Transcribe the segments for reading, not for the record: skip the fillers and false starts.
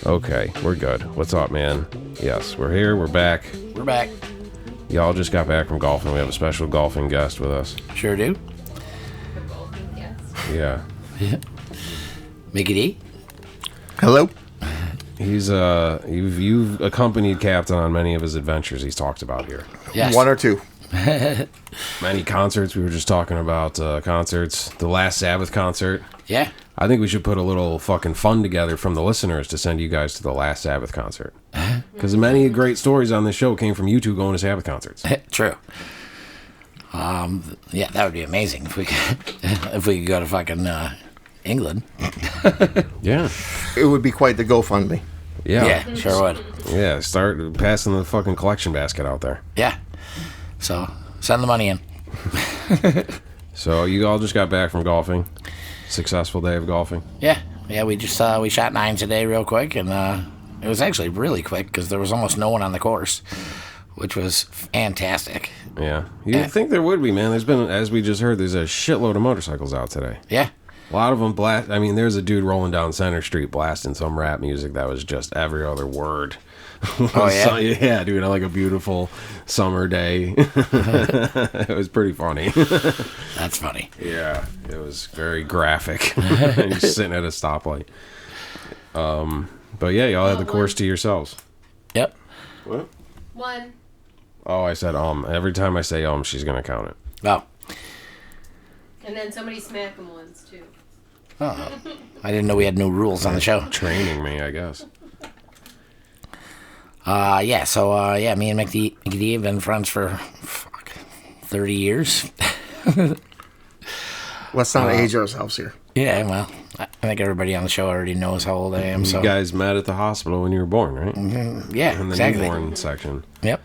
Okay, we're good. What's up, man? Yes, we're here. We're back. We're back. Y'all just got back from golfing. We have a special golfing guest with us. Sure do. Yeah. Mickey D. Hello. He's you've accompanied Captain on many of his adventures he's talked about here. Yes. One or two. Many concerts. We were just talking about concerts. The last Sabbath concert. Yeah. I think we should put a little fucking fund together from the listeners to send you guys to the last Sabbath concert. Because many great stories on this show came from you two going to Sabbath concerts. True. Yeah, that would be amazing if we could go to fucking England. Yeah. It would be quite the GoFundMe. Yeah. Yeah, sure would. Yeah, start passing the fucking collection basket out there. Yeah. So send the money in. So you all just got back from golfing. Successful day of golfing. Yeah, we just we shot 9 today real quick, and it was actually really quick because there was almost no one on the course, which was fantastic. Yeah. You'd think there would be, man. There's been, as we just heard, there's a shitload of motorcycles out today. Yeah. A lot of them blast. I mean, there's a dude rolling down Center Street blasting some rap music that was just every other word. Oh, yeah? So, yeah, dude, like a beautiful summer day. It was pretty funny. That's funny. Yeah, it was very graphic. You're sitting at a stoplight. But yeah, y'all had the course to yourselves. Yep. What? 1. Oh, I said Every time I say she's gonna count it. Oh. And then somebody smack him once, too. Oh. I didn't know we had new rules on the show. Training me, I guess. Yeah, so, me and Mickey have been friends for, 30 years. Let's not age ourselves here. Yeah, well, I think everybody on the show already knows how old I am, so. You guys met at the hospital when you were born, right? Yeah, In the exactly. newborn section. Yep.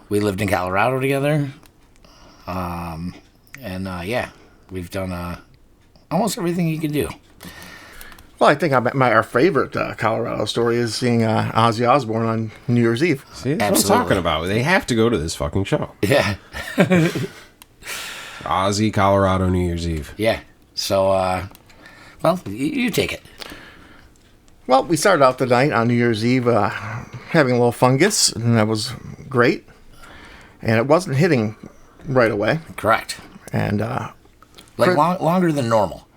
We lived in Colorado together. We've done almost everything you could do. Well, I think our favorite Colorado story is seeing Ozzy Osbourne on New Year's Eve. See, that's what I'm Absolutely. talking about. They have to go to this fucking show. Yeah. Ozzy, Colorado, New Year's Eve. Yeah. So, you take it. Well, we started out the night on New Year's Eve having a little fungus, and that was great. And it wasn't hitting right away. Correct. And, Longer than normal.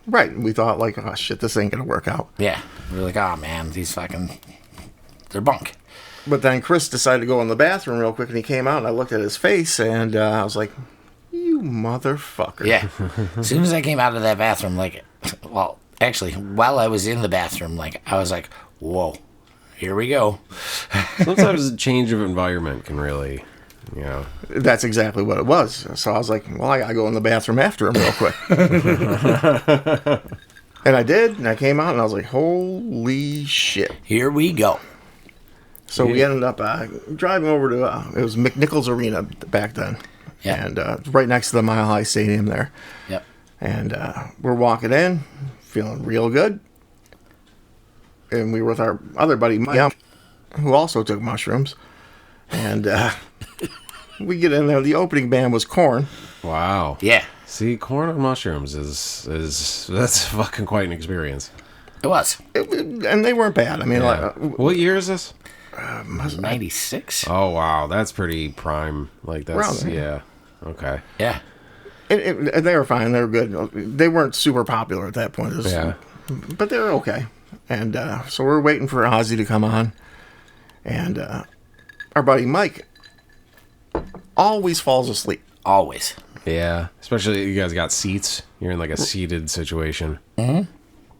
right, we thought, like, oh, shit, this ain't going to work out. Yeah. We're like, oh, man, they're bunk. But then Chris decided to go in the bathroom real quick, and he came out, and I looked at his face, and I was like, you motherfucker. Yeah. As soon as I came out of that bathroom, actually, while I was in the bathroom, I was like, whoa, here we go. Sometimes a change of environment can really, That's exactly what it was. So I was like, well, I got to go in the bathroom after him real quick. And I did, and I came out, and I was like, holy shit. Here we go. So we ended up driving over to, it was McNichols Arena back then. Yeah. And right next to the Mile High Stadium there. Yep. And we're walking in, feeling real good. And we were with our other buddy, Mike, who also took mushrooms. And we get in there. The opening band was Korn. wow. Yeah. See, corn on mushrooms that's fucking quite an experience. It was. And they weren't bad. I mean, Yeah. What year is this? 96? Oh wow, that's pretty prime. Like that's Around there. yeah. Okay. Yeah. they were fine. They were good. They weren't super popular at that point. It was- Yeah. But they were okay. And so we're waiting for Ozzy to come on. And our buddy Mike always falls asleep. Always. Yeah. Especially you guys got seats. You're in like a seated situation. Mm-hmm.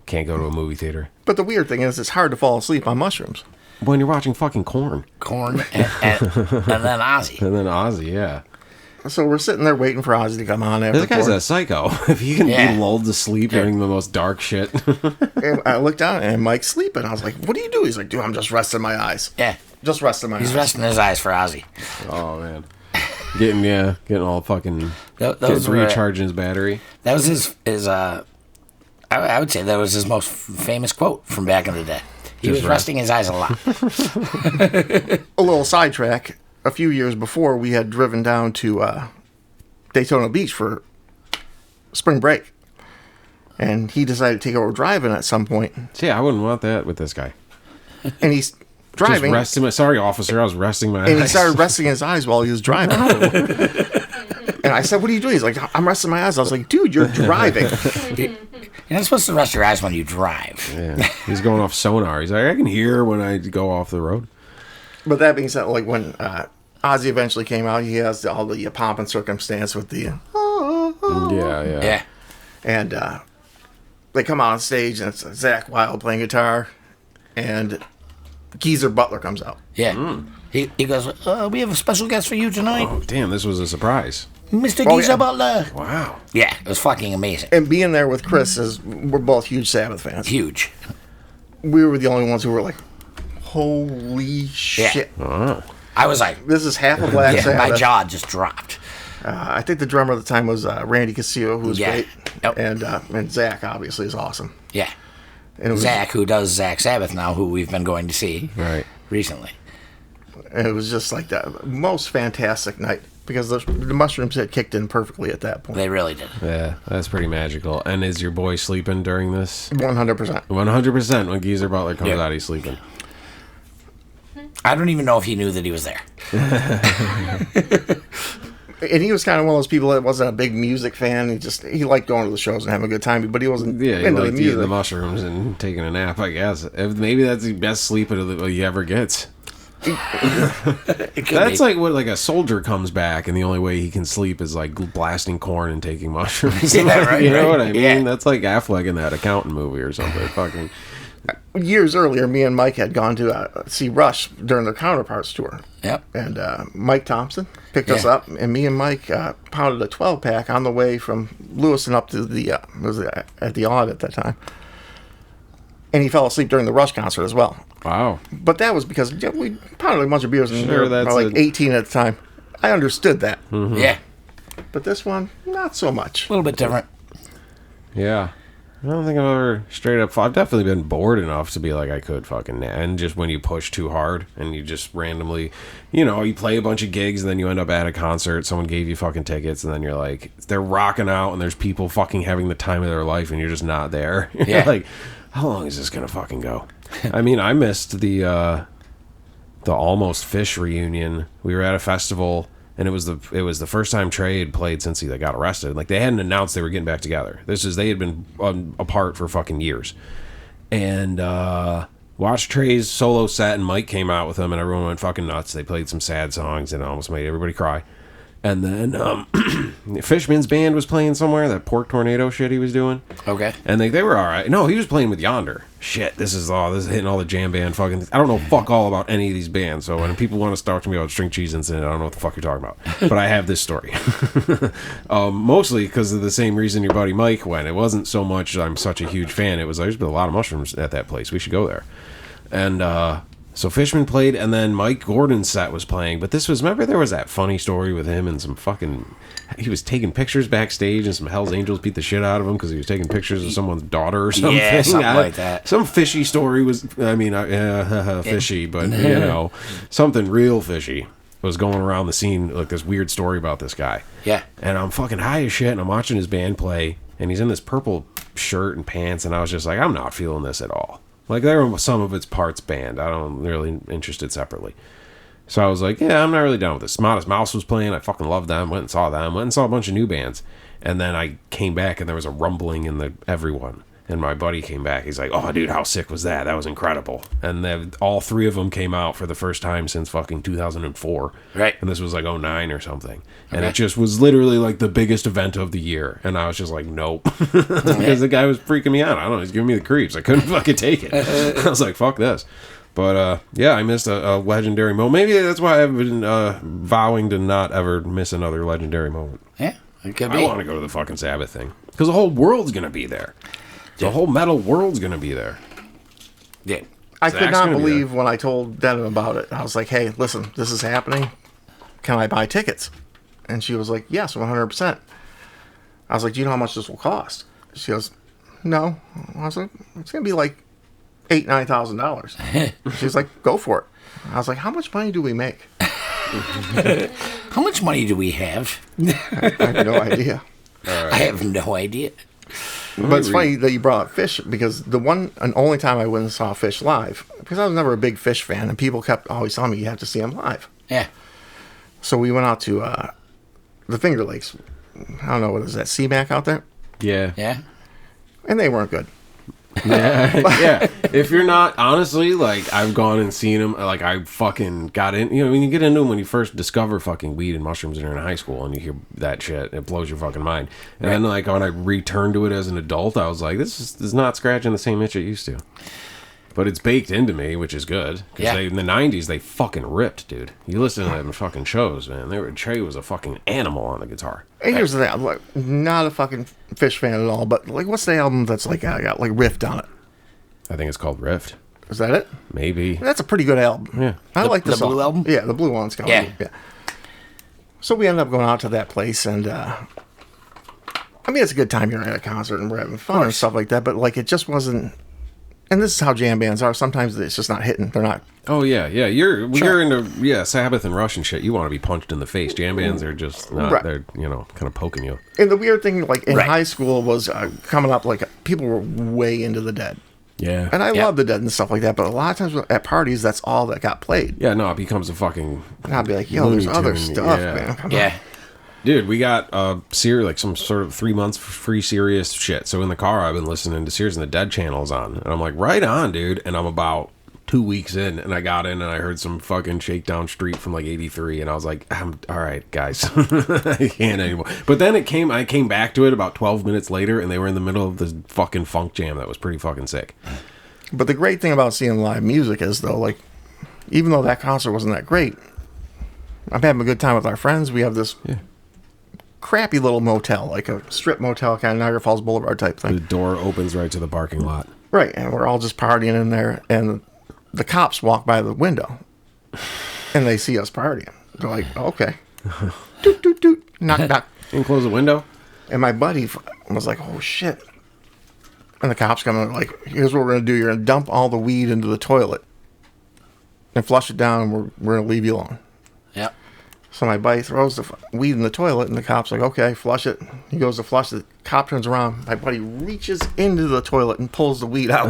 Can't go to a movie theater. But the weird thing is, it's hard to fall asleep on mushrooms. When you're watching fucking Korn. Korn and then Ozzy. And then Ozzy, yeah. So we're sitting there waiting for Ozzy to come on after This guy's Korn. a psycho. If he can Yeah. be lulled to sleep during the most dark shit. And I looked down and Mike's sleeping. I was like, what do you do? He's like, dude, I'm just resting my eyes. Yeah. Just resting my He's eyes. resting his eyes for Ozzy. Oh man. Getting all fucking Those were, recharging his battery. that was his I would say that was his most famous quote from back in the day. He Just was resting his eyes a lot. A little sidetrack. A few years before, we had driven down to Daytona Beach for spring break. And he decided to take over driving at some point. See, I wouldn't want that with this guy. And he's driving. Just resting sorry, officer, I was resting my And he eyes. started resting his eyes while he was driving. And I said, what are you doing? He's like, I'm resting my eyes. I was like, dude, you're driving. You're not supposed to rest your eyes when you drive. Yeah. He's going off sonar. He's like, I can hear when I go off the road. But that being said, like when Ozzy eventually came out, he has all the pomp and circumstance with the... Yeah. Yeah. And they come out on stage, and it's Zach Wilde playing guitar, and Geezer Butler comes out. Yeah. He goes, we have a special guest for you tonight. Oh, damn, this was a surprise. Mr. Oh, Geezer yeah. Butler. Wow. Yeah, it was fucking amazing. And being there with Chris, we're both huge Sabbath fans. Huge. We were the only ones who were like, holy shit. Oh. I was like, This is half of Black yeah, my Sabbath. jaw just dropped. I think the drummer at the time was Randy Castillo, who was great. Yep. And Zach, obviously, is awesome. Yeah. And it was, Zach, who does Zach Sabbath now, who we've been going to see recently. And it was just like the most fantastic night because the mushrooms had kicked in perfectly at that point. They really did. Yeah, that's pretty magical. And is your boy sleeping during this? 100%. 100% when Geezer Butler comes out, he's sleeping. I don't even know if he knew that he was there. And he was kind of one of those people that wasn't a big music fan. He liked going to the shows and having a good time, but he wasn't Yeah, he into the liked eating music. the mushrooms and taking a nap, I guess. Maybe that's the best sleep he ever gets. It could That's be. like what a soldier comes back and the only way he can sleep is like blasting corn and taking mushrooms. Yeah, right, you know right. what I mean? Yeah. That's like Affleck in that accountant movie or something. Fucking Years earlier, me and Mike had gone to see Rush during their Counterparts tour. Yep. And Mike Thompson picked us Yeah. up, and me and Mike pounded a 12-pack on the way from Lewiston up to the at the Odd at that time. And he fell asleep during the Rush concert as well. wow. But that was because we pounded a bunch of beers and Sure, we were that's like 18 at the time. I understood that. Yeah. But this one, not so much. A little bit different. Yeah. I don't think I've ever straight up. I've definitely been bored enough to be like I could fucking nap. And just when you push too hard and you just randomly, you play a bunch of gigs and then you end up at a concert. Someone gave you fucking tickets and then you're like, they're rocking out and there's people fucking having the time of their life and you're just not there. You're Yeah. like, how long is this gonna fucking go? I mean, I missed the Almost Fish reunion. We were at a festival. And it was the first time Trey had played since he got arrested. Like they hadn't announced they were getting back together. They had been apart for fucking years. And watched Trey's solo set, and Mike came out with him, and everyone went fucking nuts. They played some sad songs, and it almost made everybody cry. And then Fishman's band was playing somewhere, that Pork Tornado shit he was doing. Okay. And they were all right. No, he was playing with Yonder. Shit, this is hitting all the jam band fucking. I don't know fuck all about any of these bands. So when people want to talk to me about String Cheese Incident, I don't know what the fuck you're talking about. But I have this story. Mostly because of the same reason your buddy Mike went. It wasn't so much I'm such a huge fan. It was there's been a lot of mushrooms at that place. We should go there. And so Fishman played, and then Mike Gordon's set was playing. But remember there was that funny story with him and some fucking. He was taking pictures backstage, and some Hell's Angels beat the shit out of him because he was taking pictures of someone's daughter or something. Yeah, something like that. Some fishy story was. I mean, fishy, but something real fishy was going around the scene. Like this weird story about this guy. Yeah. And I'm fucking high as shit, and I'm watching his band play, and he's in this purple shirt and pants, and I was just like, I'm not feeling this at all. Like, there were some of its parts banned. I don't really interested separately. So I was like, yeah, I'm not really down with this. Modest Mouse was playing. I fucking loved them. Went and saw them. Went and saw a bunch of new bands. And then I came back, and there was a rumbling in everyone. And my buddy came back. He's like, oh, dude, how sick was that? That was incredible. And all three of them came out for the first time since fucking 2004. Right. And this was like 09 or something. And it just was literally like the biggest event of the year. And I was just like, nope. Because the guy was freaking me out. I don't know. He's giving me the creeps. I couldn't fucking take it. I was like, fuck this. But, yeah, I missed a legendary moment. Maybe that's why I've been vowing to not ever miss another legendary moment. Yeah. It could be. I want to go to the fucking Sabbath thing. Because the whole world's going to be there. The whole metal world's going to be there. Yeah. I Zach's could not gonna be believe when I told Devin about it. I was like, hey, listen, this is happening. Can I buy tickets? And she was like, yes, 100%. I was like, do you know how much this will cost? She goes, no. I was like, it's going to be like $8,000, $9,000. She's like, go for it. I was like, how much money do we make? How much money do we have? I have no idea. I have no idea. But it's funny that you brought up Fish, because the one and only time I went and saw Fish live, because I was never a big Fish fan, and people kept always telling me you have to see him live. Yeah. So we went out to the Finger Lakes. I don't know, what is that, CMAC out there? Yeah. Yeah. And they weren't good. Yeah. If you're not, honestly, like, I've gone and seen them. Like, I fucking got in. When you get into them when you first discover fucking weed and mushrooms and you're in high school and you hear that shit, it blows your fucking mind. And then, like, when I returned to it as an adult, I was like, this is not scratching the same itch it used to. But it's baked into me, which is good. Because in the 90s, they fucking ripped, dude. You listen to them fucking shows, man. Trey was a fucking animal on the guitar. And here's the thing, I'm like, not a fucking Fish fan at all, but like, what's the album that's like got like Rift on it? I think it's called Rift. Is that it? Maybe. That's a pretty good album. Yeah. I like the song. blue album? Yeah, the blue one's called. Yeah. So we ended up going out to that place, and I mean, it's a good time. You're at a concert and we're having fun and stuff like that, but like it just wasn't. And this is how jam bands are. Sometimes it's just not hitting. They're not. Oh yeah. You're into Sabbath and Rush and shit. You want to be punched in the face. Jam bands are just not. Right. They're kind of poking you. And the weird thing, like in Right. high school, was coming up. Like people were way into the Dead, Yeah. and I Yeah. love the Dead and stuff like that. But a lot of times at parties, that's all that got played. Yeah. No, it becomes a fucking. And I'd be like, "Yo, there's Looney other Tune, stuff, yeah. man." Come on. Yeah. Dude, we got like some sort of 3 months free Sirius shit. So in the car, I've been listening to Sirius and the Dead channels on, and I'm like, right on, dude. And I'm about 2 weeks in, and I got in and I heard some fucking Shakedown Street from like '83, and I was like, all right, guys, I can't anymore. But then I came back to it about 12 minutes later, and they were in the middle of this fucking funk jam that was pretty fucking sick. But the great thing about seeing live music is, though, like, even though that concert wasn't that great, I'm having a good time with our friends. We have this crappy little motel, like a strip motel, kind of Niagara Falls Boulevard type The thing. door opens right to the parking lot. Right, and we're all just partying in there, and the cops walk by the window, and they see us partying. They're like, okay. Doot, doot, doot. Knock, knock. And close the window. And my buddy was like, oh, shit. And the cops come and like, here's what we're going to do. You're going to dump all the weed into the toilet and flush it down, and we're going to leave you alone. Yep. So my buddy throws the weed in the toilet, and the cop's like, okay, flush it. He goes to flush it. The cop turns around. My buddy reaches into the toilet and pulls the weed out.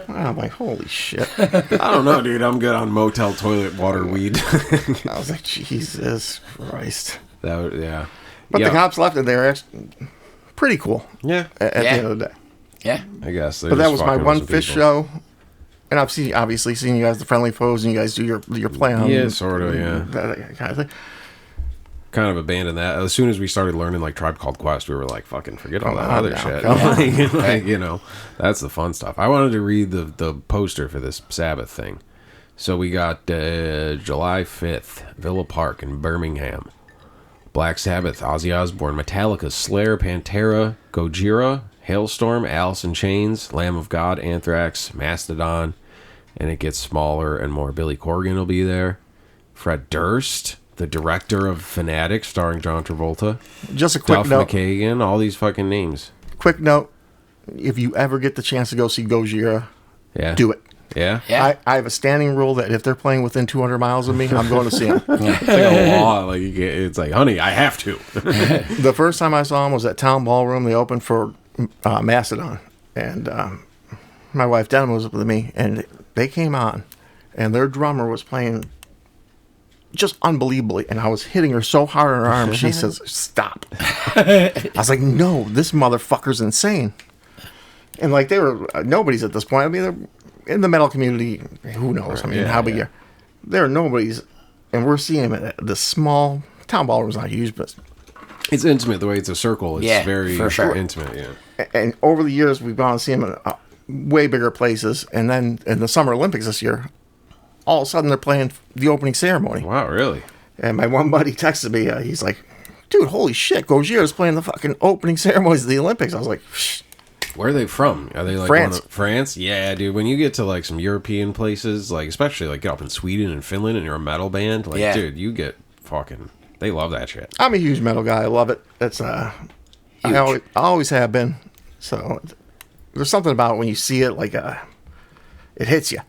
I'm like, holy shit. I don't know, dude. I'm good on motel toilet water weed. I was like, Jesus Christ. Yeah. But Yeah. the cops left, and they were actually pretty cool Yeah, at the Yeah. end of the day. Yeah. I guess. But that was my one fish show. And I've obviously seen you guys, the Friendly Foes, and you guys do your play on. Yeah, sort of, yeah. That kind of thing. Kind of abandoned that. As soon as we started learning like Tribe Called Quest, we were like, fucking forget all that Oh, other no, shit. come on. Like, that's the fun stuff. I wanted to read the poster for this Sabbath thing. So we got July 5th, Villa Park in Birmingham. Black Sabbath, Ozzy Osbourne, Metallica, Slayer, Pantera, Gojira, Hailstorm, Alice in Chains, Lamb of God, Anthrax, Mastodon, and it gets smaller and more. Billy Corgan will be there. Fred Durst, the director of Fanatic, starring John Travolta. Just a quick Duff note. McKagan, all these fucking names. Quick note. If you ever get the chance to go see Gojira, Yeah. do it. Yeah? Yeah. I have a standing rule that if they're playing within 200 miles of me, I'm going to see them. It's like a law. Like, it's like, honey, I have to. The first time I saw them was at Town Ballroom. They opened for Mastodon. And my wife, Denim, was with me. And they came on. And their drummer was playing just unbelievably. And I was hitting her so hard on her arm. She says, stop. I was like, no, this motherfucker's insane. And like, they were nobodies at this point. I mean, they're in the metal community. Who knows? I mean, Yeah, how big yeah. you're. They're nobodies. And we're seeing them at the small Town Ballroom's not huge, but. It's intimate the way it's a circle. It's Yeah, very for sure. intimate, yeah. And over the years, we've gone to see them in way bigger places. And then in the Summer Olympics this year, all of a sudden they're playing the opening ceremony. Wow, really? And my one buddy texted me. He's like, dude, holy shit, Gojira's playing the fucking opening ceremonies of the Olympics. I was like, shh. Where are they from? Are they like France. France? Yeah, dude. When you get to like some European places, like especially like get up in Sweden and Finland, and you're a metal band, like Yeah. dude, you get fucking. They love that shit. I'm a huge metal guy. I love it. It's I always have been. So there's something about when you see it, like it hits you.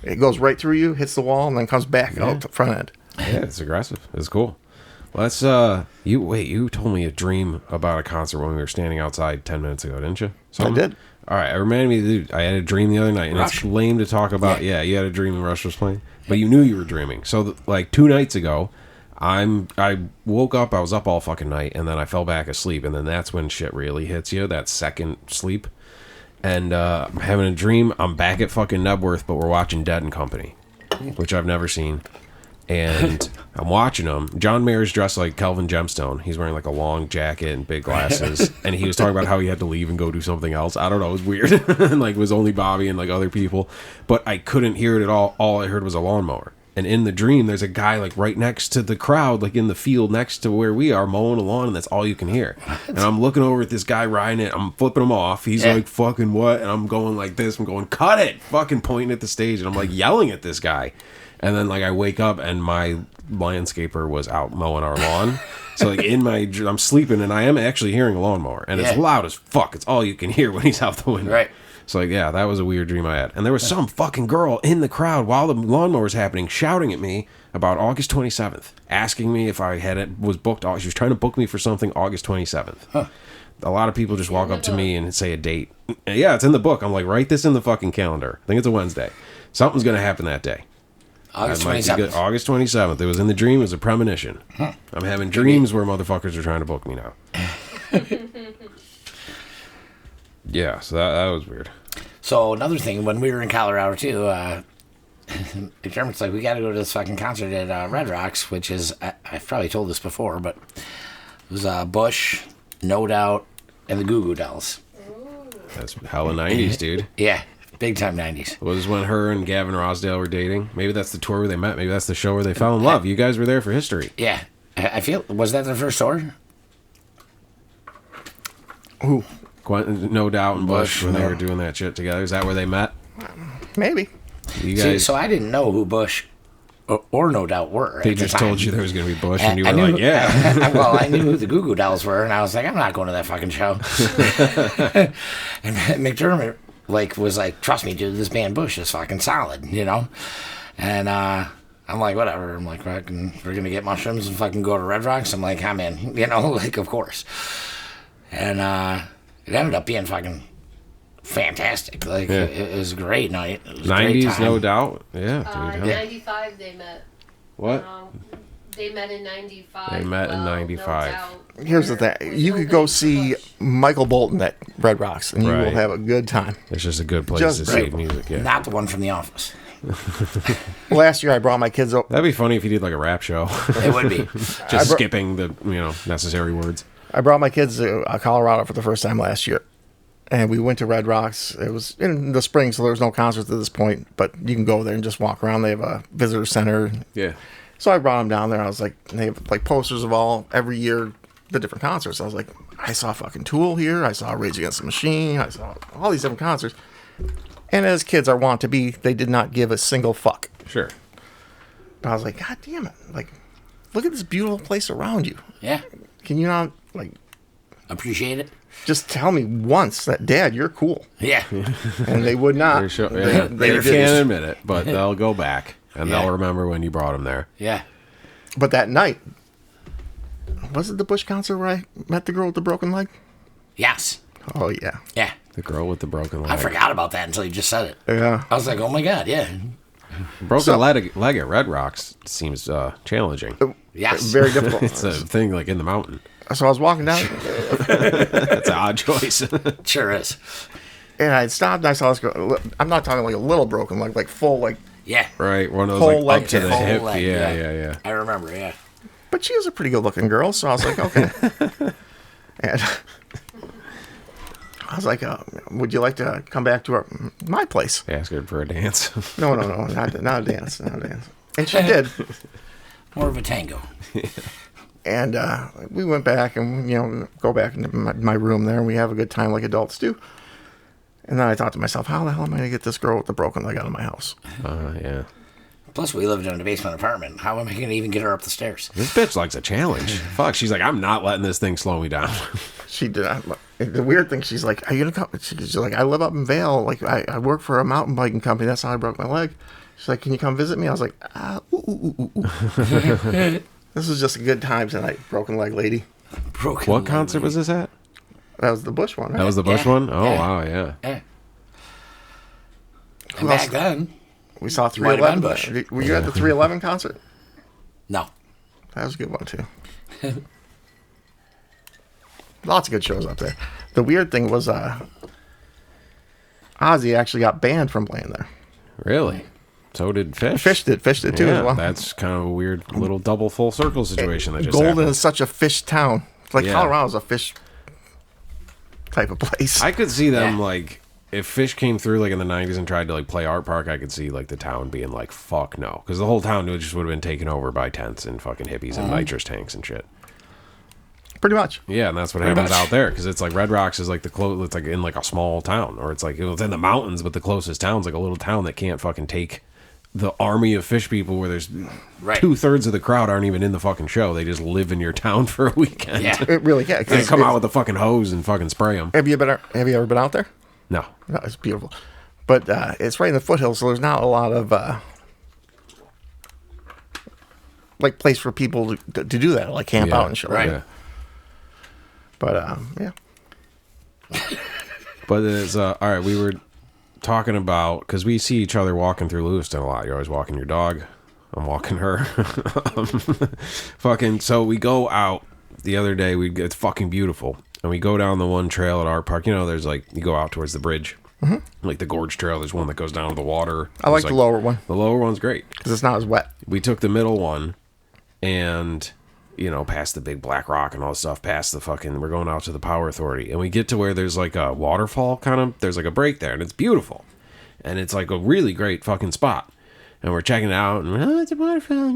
It goes right through you, hits the wall, and then comes back out the front end. Yeah, it's aggressive. It's cool. Let's you told me a dream about a concert when we were standing outside 10 minutes ago, didn't you? I did. All right, it reminded me, dude, I had a dream the other night, and Rush. it's lame to talk about. Yeah, you had a dream and Rush was playing, but you knew you were dreaming. So, like 2 nights ago, I woke up, I was up all fucking night, and then I fell back asleep, and then that's when shit really hits you, that second sleep. And I'm having a dream. I'm back at fucking Nebworth, but we're watching Dead and Company, which I've never seen. And I'm watching them. John Mayer's dressed like Kelvin Gemstone. He's wearing like a long jacket and big glasses. And he was talking about how he had to leave and go do something else. I don't know. It was weird. And like it was only Bobby and like other people. But I couldn't hear it at all. All I heard was a lawnmower. And in the dream, there's a guy like right next to the crowd, like in the field next to where we are, mowing a lawn, and that's all you can hear. And I'm looking over at this guy riding it. I'm flipping him off. He's Yeah. like, fucking what? And I'm going like this. I'm going, cut it. Fucking pointing at the stage. And I'm like yelling at this guy. And then like I wake up and my landscaper was out mowing our lawn. So like I'm sleeping and I am actually hearing a lawnmower, and it's loud as fuck. It's all you can hear when he's out the window. Right. So like, yeah, that was a weird dream I had. And there was some fucking girl in the crowd while the lawnmower was happening, shouting at me about August 27th, asking me if I was booked. She was trying to book me for something August 27th. Huh. A lot of people just walk up to me and say a date. Yeah, it's in the book. I'm like, write this in the fucking calendar. I think it's a Wednesday. Something's going to happen that day. August 27th. August 27th. It was in the dream. It was a premonition. Huh. I'm having dreams where motherfuckers are trying to book me now. Yeah, so that was weird. So another thing, when we were in Colorado too, Dermot's like, we got to go to this fucking concert at Red Rocks, which is, I've probably told this before, but it was Bush, No Doubt, and the Goo Goo Dolls. That's hella 90s, dude. Yeah, big time 90s. Was when her and Gavin Rossdale were dating. Maybe that's the tour where they met. Maybe that's the show where they fell in love. You guys were there for history. Yeah, I feel, was that their first tour? Ooh, No Doubt and Bush, Bush, when they no. were doing that shit together. Is that where they met? maybe. You See, guys, so I didn't know who Bush or No Doubt were. they at the just time. told you there was going to be Bush, And and you I were knew- like, yeah. Well, I knew who the Goo Goo Dolls were, and I was like, I'm not going to that fucking show. And McDermott was like, trust me, dude, this band Bush is fucking solid, you know? And I'm like, whatever. I'm like, we're going to get mushrooms and fucking go to Red Rocks. I'm like, I'm in, you know, like, of course. And it ended up being fucking fantastic. Like, Yeah. it was a great night. It was a great 90s, time. No Doubt. Yeah, dude. In Huh? 95 they met. What? They met in 95. They met in 95. No Doubt. Here's the thing: you could go see Michael Bolton at Red Rocks, and you will Right. have a good time. It's just a good place Just to see right. music, yeah. Not the one from The Office. Last year, I brought my kids up. That'd be funny if you did like a rap show. It would be. Just skipping the, necessary words. I brought my kids to Colorado for the first time last year, and we went to Red Rocks. It was in the spring, so there was no concerts at this point, but you can go there and just walk around. They have a visitor center. Yeah. So I brought them down there. I was like, they have like posters of every year, the different concerts. I was like, I saw fucking Tool here. I saw Rage Against the Machine. I saw all these different concerts. And as kids are wont to be, they did not give a single fuck. Sure. But I was like, God damn it. Like, look at this beautiful place around you. Yeah. Can you not, like, Appreciate it. just tell me once that, Dad, you're cool? Yeah. And they would not. They're sure, They- yeah. they They just- can't admit it, but they'll go back and Yeah. they'll remember when you brought them there. Yeah. But that night, was it the Bush concert where I met the girl with the broken leg? Yes. Oh, yeah. Yeah. The girl with the broken leg. I forgot about that until you just said it. Yeah. I was like, oh my God, yeah. Broken So- leg at Red Rocks seems challenging. Yes. Very difficult. It's a thing like in the mountain. So I was walking down, That's an odd choice. Sure is. and I stopped, and I saw this girl. I'm not talking like a little broken leg, like full, like, Yeah. Right, one of those Whole like leg up to to the whole hip. leg, Yeah. I remember, yeah. but she was a pretty good looking girl, so I was like, okay. And I was like, would you like to come back to my place? Ask her for a dance. No, not a dance, not a dance. And she did. More of a tango. And we went back and, go back into my room there, and we have a good time like adults do. And then I thought to myself, how the hell am I going to get this girl with the broken leg out of my house? Yeah. Plus, we lived in a basement apartment. How am I going to even get her up the stairs? This bitch likes a challenge. Fuck, she's like, I'm not letting this thing slow me down. She did not. The weird thing, she's like, are you going to come? She's like, I live up in Vail. Like, I work for a mountain biking company. That's how I broke my leg. She's like, can you come visit me? I was like, ooh. This was just a good time tonight, broken leg lady. Broken What leg. concert was this at? That was the Bush one, right? That was the Bush Yeah. one? Oh, Yeah. wow, yeah. Yeah. Who And back else? then, We saw Might have been 311. Bush. Were you at the 311 concert? no. That was a good one, too. Lots of good shows up there. The weird thing was Ozzy actually got banned from playing there. Really? So did Fish? Fish did too Yeah, as well. that's kind of a weird little double full circle situation that just Golden happened. is such a fish town. Like Yeah. Colorado's a fish type of place. I could see them Yeah. like if Fish came through like in the 90s and tried to like play Art Park, I could see like the town being like fuck no, because the whole town would have been taken over by tents and fucking hippies and nitrous tanks and shit. Pretty much. Yeah, and that's what Pretty happens much. out there because it's like Red Rocks is like the close. It's like in like a small town, or it's like it's in the mountains, but the closest town's like a little town that can't fucking take the army of fish people where there's Right. 2/3 of the crowd aren't even in the fucking show. They just live in your town for a weekend. Yeah. It really can. They come out with a fucking hose and fucking spray them. Have you ever been out there? No. No, it's beautiful. But it's right in the foothills, so there's not a lot of like place for people to do that, like camp Yeah. out and shit. Right. Yeah. But yeah. But it's all right. We were talking about, because we see each other walking through Lewiston a lot. You're always walking your dog. I'm walking her. Fucking. So we go out the other day. It's fucking beautiful, and we go down the one trail at our park. You know, there's like you go out towards the bridge, like the Gorge Trail. There's one that goes down to the water. I like There's, the lower one The lower one's great. because it's not as wet. We took the middle one, and past the big black rock and all this stuff, past the fucking, we're going out to the Power Authority, and we get to where there's like a waterfall kind of, there's like a break there, and it's beautiful, and it's like a really great fucking spot, and we're checking it out, and it's a waterfall,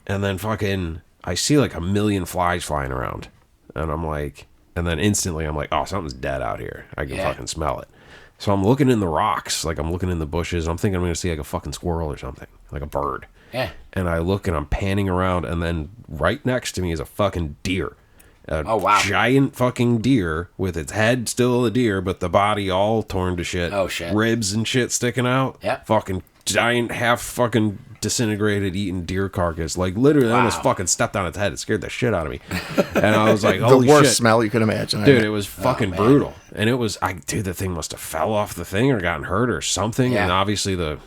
and then fucking, I see like a million flies flying around, and I'm like, and then instantly I'm like, oh, something's dead out here. I can fucking smell it. So I'm looking in the rocks, like I'm looking in the bushes, I'm thinking I'm gonna see like a fucking squirrel or something, like a bird. Yeah. And I look and I'm panning around, and then right next to me is a fucking deer. Oh, wow. Giant fucking deer with its head still a deer, but the body all torn to shit. Oh, shit. Ribs and shit sticking out. Yep. Fucking giant, half fucking disintegrated, eaten deer carcass. Like literally, I almost Wow. fucking stepped on its head. It scared the shit out of me. And I was like, The holy worst shit. smell you could imagine. Dude, it was fucking man. brutal, and it was dude, the thing must have fell off the thing or gotten hurt or something, Yeah. and obviously the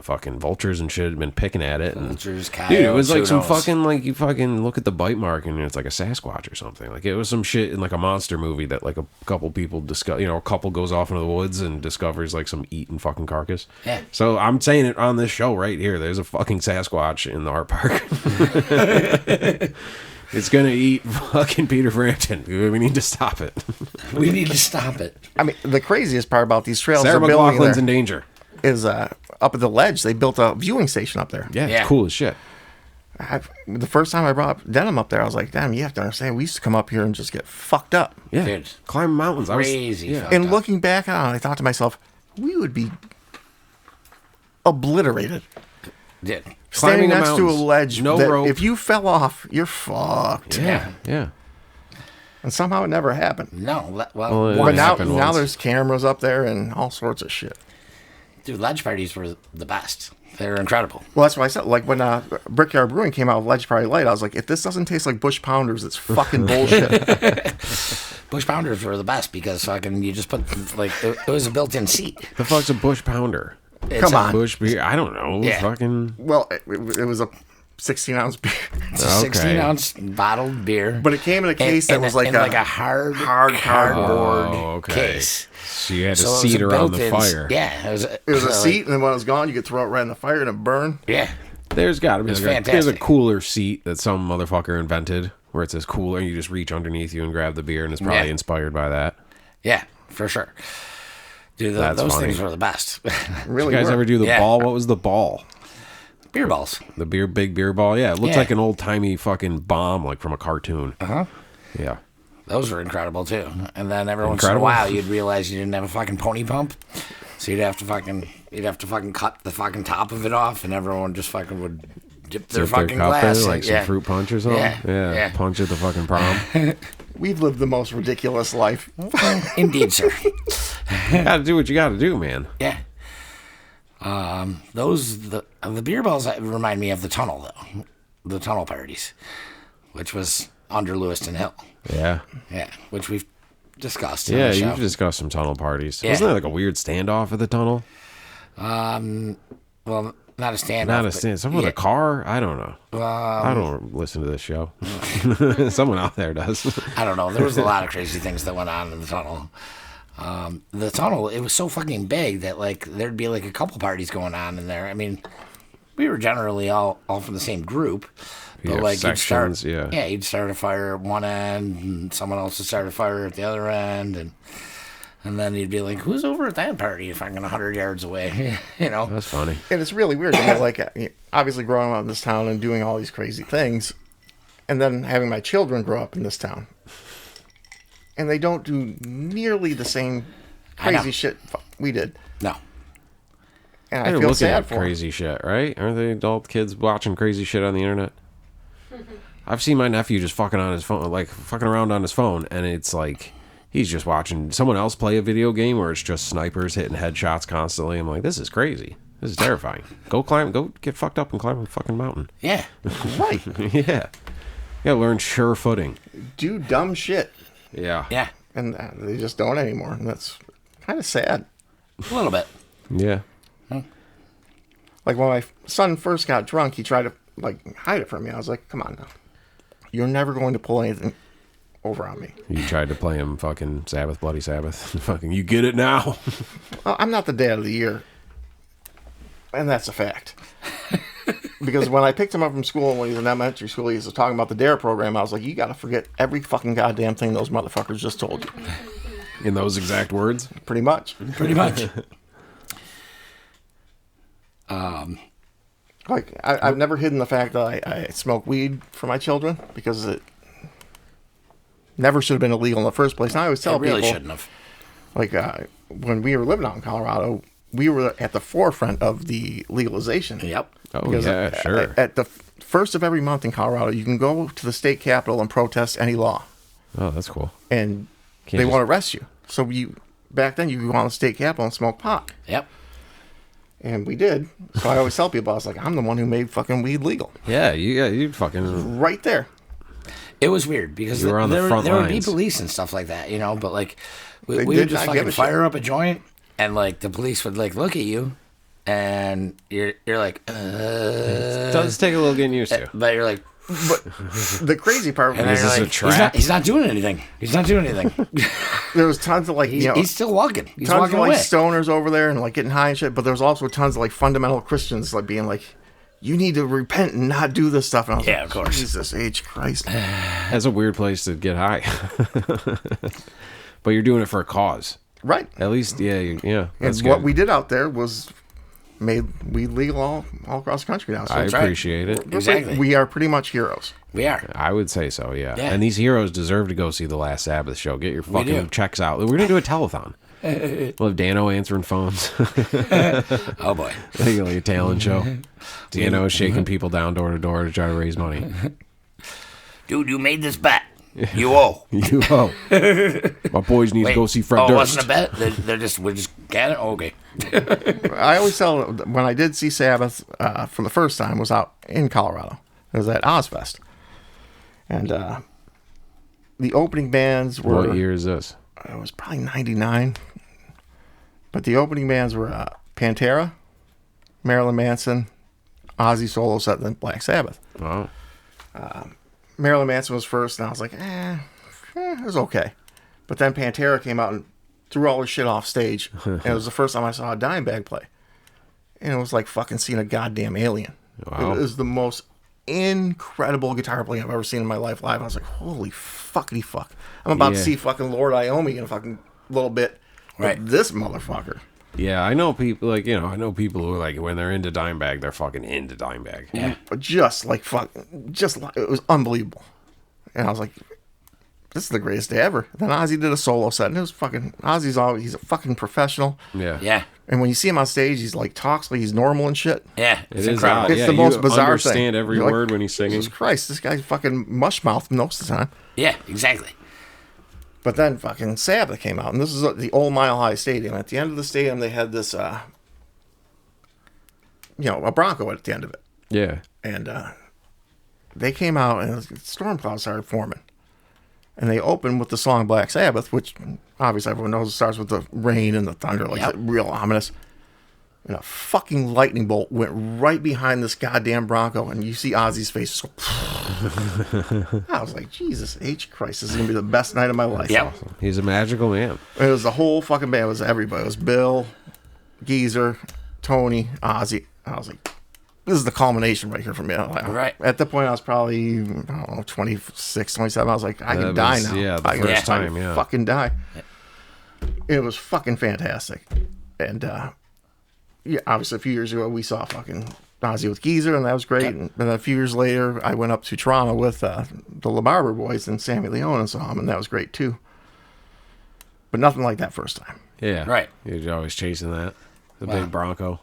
fucking vultures and shit had been picking at it, and Vultures, dude, it was coyotes, like who some knows? fucking, like, you fucking look at the bite mark and it's like a Sasquatch or something. Like it was some shit in like a monster movie that like a couple people discuss. A couple goes off into the woods and discovers like some eaten fucking carcass. Yeah. So I'm saying it on this show right here. There's a fucking Sasquatch in the art park. It's gonna eat fucking Peter Frampton. We need to stop it. We need to stop it. I mean, the craziest part about these trails Sarah they're building McLaughlin's there in danger. is up at the ledge. They built a viewing station up there. Yeah, Yeah. it's cool as shit. The first time I brought Denim up there, I was like, damn, you have to understand, we used to come up here and just get fucked up. Yeah, Dude. climb mountains. Crazy Yeah. fucked And up. looking back on it, I thought to myself, we would be obliterated. Dude. Standing Climbing the next to a mountains. ledge, No that rope. if you fell off, you're fucked. Yeah, yeah. And somehow it never happened. No. Well, it But one- now, happened once. there's cameras up there and all sorts of shit. dude, ledge parties were the best. They're incredible. Well, that's what I said. Like when Brickyard Brewing came out with Ledge Party Light, I was like, if this doesn't taste like Bush Pounders, it's fucking bullshit. Bush Pounders were the best because fucking you just put, like, it was a built-in seat. The fuck's a bush pounder? It's Come a- on. Bush beer? I don't know. Yeah. Fucking. Well, it was a 16-ounce beer. It's a Okay. 16-ounce bottled beer. But it came in a case that was like in a like a hard cardboard Oh, okay. case. So you had to So it was seat a around the built-in- fire. Yeah, it It was a like- seat, and then when it was gone, you could throw it right in the fire and it burned. Yeah, There's got to be It's there's a fantastic. cooler seat that some motherfucker invented where it says cooler and you just reach underneath you and grab the beer, and it's probably Yeah. inspired by that. yeah, for sure. Dude, That's those funny. things were the best. Really, You guys were. ever do the Yeah. ball? What was the ball? Beer balls. The big beer ball? Yeah, it looks Yeah. like an old timey fucking bomb, like from a cartoon. Uh-huh. Yeah. Those were incredible too. And then every once Incredible? in a while, you'd realize you didn't have a fucking pony pump, so you'd have to fucking cut the fucking top of it off, and everyone just fucking would dip their Dip their fucking cup glass, in, in, like some yeah. fruit punch or something. Yeah, yeah. Punch at the fucking prom. We've lived the most ridiculous life. Indeed, sir. You gotta do what you gotta do, man. Yeah. The beer balls remind me of the tunnel though, the tunnel parties, which was under Lewiston Hill. Yeah. Yeah, which we've discussed. on Yeah, the show. you've discussed some tunnel parties. Yeah. Wasn't there like a weird standoff at the tunnel? Well, not a stand. Not a stand. Someone with a car? I don't know. I don't listen to this show. Someone out there does. I don't know. There was a lot of crazy things that went on in the tunnel. The tunnel, it was so fucking big that like there'd be like a couple parties going on in there. I mean, we were generally all from the same group. But Yeah, like sections, you'd start, yeah. you'd start a fire at one end, and someone else would start a fire at the other end, and then you'd be like, "Who's over at that party?" If I'm 100 yards away, you know. That's funny. And it's really weird. I mean, like, obviously growing up in this town and doing all these crazy things, and then having my children grow up in this town. And they don't do nearly the same I know. crazy shit we did. No, And They're I feel looking sad at for 'em. crazy shit, right? Aren't they adult kids watching crazy shit on the internet? I've seen my nephew just fucking on his phone, like fucking around on his phone, and it's like he's just watching someone else play a video game where it's just snipers hitting headshots constantly. I'm like, this is crazy. This is terrifying. Go get fucked up and climb a fucking mountain. Yeah. Right. Yeah. You gotta learn sure footing. Do dumb shit. Yeah. Yeah. And they just don't anymore. And that's kind of sad. A little bit. Yeah. Like when my son first got drunk, he tried to like hide it from me. I was like, come on now. You're never going to pull anything over on me. You tried to play him fucking Sabbath, Bloody Sabbath. Fucking, you get it now. I'm not the dad of the year. And that's a fact. Because when I picked him up from school when he was in elementary school, he was talking about the DARE program. I was like, you got to forget every fucking goddamn thing those motherfuckers just told you. In those exact words. Pretty much. Pretty much. Like, I've never hidden the fact that I smoke weed for my children because it never should have been illegal in the first place. And I always tell It really people, shouldn't have. like, when we were living out in Colorado, we were at the forefront of the legalization. Yep. Oh, Because yeah, sure. At the first of every month in Colorado, you can go to the state capitol and protest any law, Oh, that's cool. and Can't they just- want to arrest you. So back then, you could go on the state capitol and smoke pot, Yep. and we did. So I always tell people, I was like, I'm the one who made fucking weed legal, Yeah, you fucking. right there. It was weird because You were on the front there would be lines. police and stuff like that, you know, but like we They would did just not give fucking a shit. fire up a joint and like the police would like look at you and you're like, It does take a little getting used to. but you're like, But the crazy part and was Is then you're this like, a trap? He's not doing anything. He's not doing anything. there was tons of like, He's, you know, he's still walking. He's tons walking of like away. stoners over there and like getting high and shit. But there was also tons of like fundamental Christians like being like, you need to repent and not do this stuff. And I was Yeah, like, of course. Jesus H Christ. That's a weird place to get high. But you're doing it for a cause. Right. At least, yeah, And that's what good. we did out there was made weed legal all across the country now. So I it's- right. appreciate it. Exactly. we are pretty much heroes. We are. I would say so, yeah. Yeah. And these heroes deserve to go see the Last Sabbath show. Get your do. fucking checks out. We're gonna do a telethon. We'll have Dano answering phones. Oh boy. Like a talent show. Dano shaking people down door to door to try to raise money. Dude, you made this bet. You owe. You owe. My boys need to go see Fred oh, it Durst. wasn't a bet. We're just got it. Oh, okay. I always tell when I did see Sabbath for the first time was out in Colorado. It was at Ozfest. And the opening bands were... What year is this? It was probably 99. But the opening bands were Pantera, Marilyn Manson, Ozzy solo set, and then Black Sabbath. Oh. Marilyn Manson was first, and I was like, it was okay. But then Pantera came out and threw all his shit off stage. And it was the first time I saw a Dimebag play. And it was like fucking seeing a goddamn alien. Wow. It was the most incredible guitar playing I've ever seen in my life live. I was like, holy fuckity fuck. I'm about to Yeah. see fucking Lord Iommi in a fucking little bit. But Right. this motherfucker. Yeah, I know people, like, I know people who, like, when they're into Dimebag, they're fucking into Dimebag. Yeah. Just like it was unbelievable. And I was like, this is the greatest day ever. Then Ozzy did a solo set, and it was fucking he's a fucking professional. Yeah. Yeah. And when you see him on stage, he's like talks like he's normal and shit. Yeah. It It's is incredible. odd. It's Yeah, the you most bizarre understand thing. every You're like, word when he's singing. Jesus Christ, this guy's fucking mushmouth most of the time. Yeah, exactly. But then fucking Sabbath came out, and this is the old Mile High Stadium. At the end of the stadium, they had this, a Bronco at the end of it. Yeah. And they came out, and storm clouds started forming. And they opened with the song Black Sabbath, which obviously everyone knows it starts with the rain and the thunder, like Yep. real ominous. And a fucking lightning bolt went right behind this goddamn Bronco, and you see Ozzy's face. So I was like, Jesus H Christ, this is gonna be the best night of my life. Yeah. He's a magical man. It was the whole fucking band. It was everybody. It was Bill, Geezer, Tony, Ozzy. I was like, this is the culmination right here for me. Right. At that point, I was probably, I don't know, 26, 27. I was like, I That can die was- now. yeah, the I can first fucking time, yeah. fucking die. It was fucking fantastic. And, yeah, obviously a few years ago, we saw fucking Ozzy with Geezer, and that was great. And then a few years later, I went up to Toronto with the LaBarber Boys and Sammy Leone and saw him, and that was great too. But nothing like that first time. Yeah. Right. You're always chasing that. The Wow. big Bronco.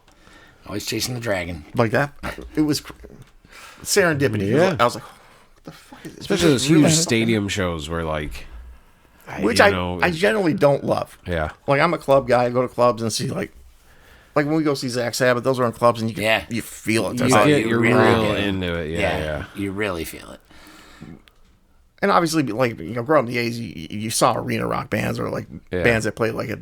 Always chasing the dragon. Like that. It was serendipity. Yeah. I was like, what the fuck is this? Especially those huge stadium shows where like, Which you know, I generally don't love. yeah. Like, I'm a club guy. I go to clubs and see, like when we go see Zach Sabbath, those are in clubs and you feel it. You There's get, like- you're really real get it. into it. Yeah. You really feel it. and obviously, like, growing up in the 80s, you saw arena rock bands or, like, Yeah. bands that played, like, at,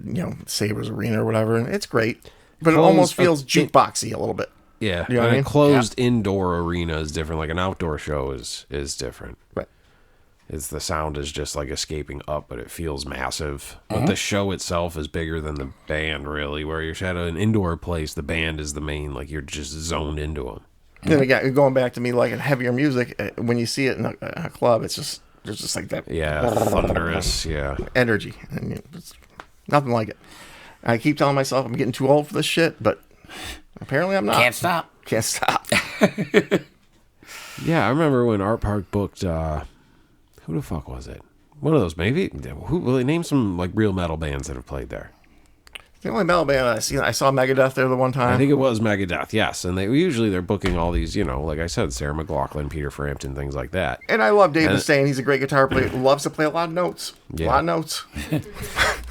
Sabres Arena or whatever, and it's great. But it Closed- almost feels jukeboxy a little bit. Yeah. You know what and I mean? a closed indoor arena is different. Like an outdoor show is different. Right. It's the sound is just like escaping up, but it feels massive. But the show itself is bigger than the band, really. Where you're at an indoor place, the band is the main. Like you're just zoned into them. Then again, going back to me liking heavier music, when you see it in a club, it's just there's just like that Yeah, thunderous. Yeah, energy, and it's nothing like it. I keep telling myself I'm getting too old for this shit, but apparently I'm not. Can't stop. Can't stop. yeah. I remember when Art Park booked. Who the fuck was it? One of those, maybe. Who? Well, name some like real metal bands that have played there. The only metal band I saw Megadeth there the one time. I think it was Megadeth, yes. And they're booking all these, like I said, Sarah McLachlan, Peter Frampton, things like that. And I love Dave And- Mustaine. He's a great guitar player. Loves to play a lot of notes. Yeah. A lot of notes.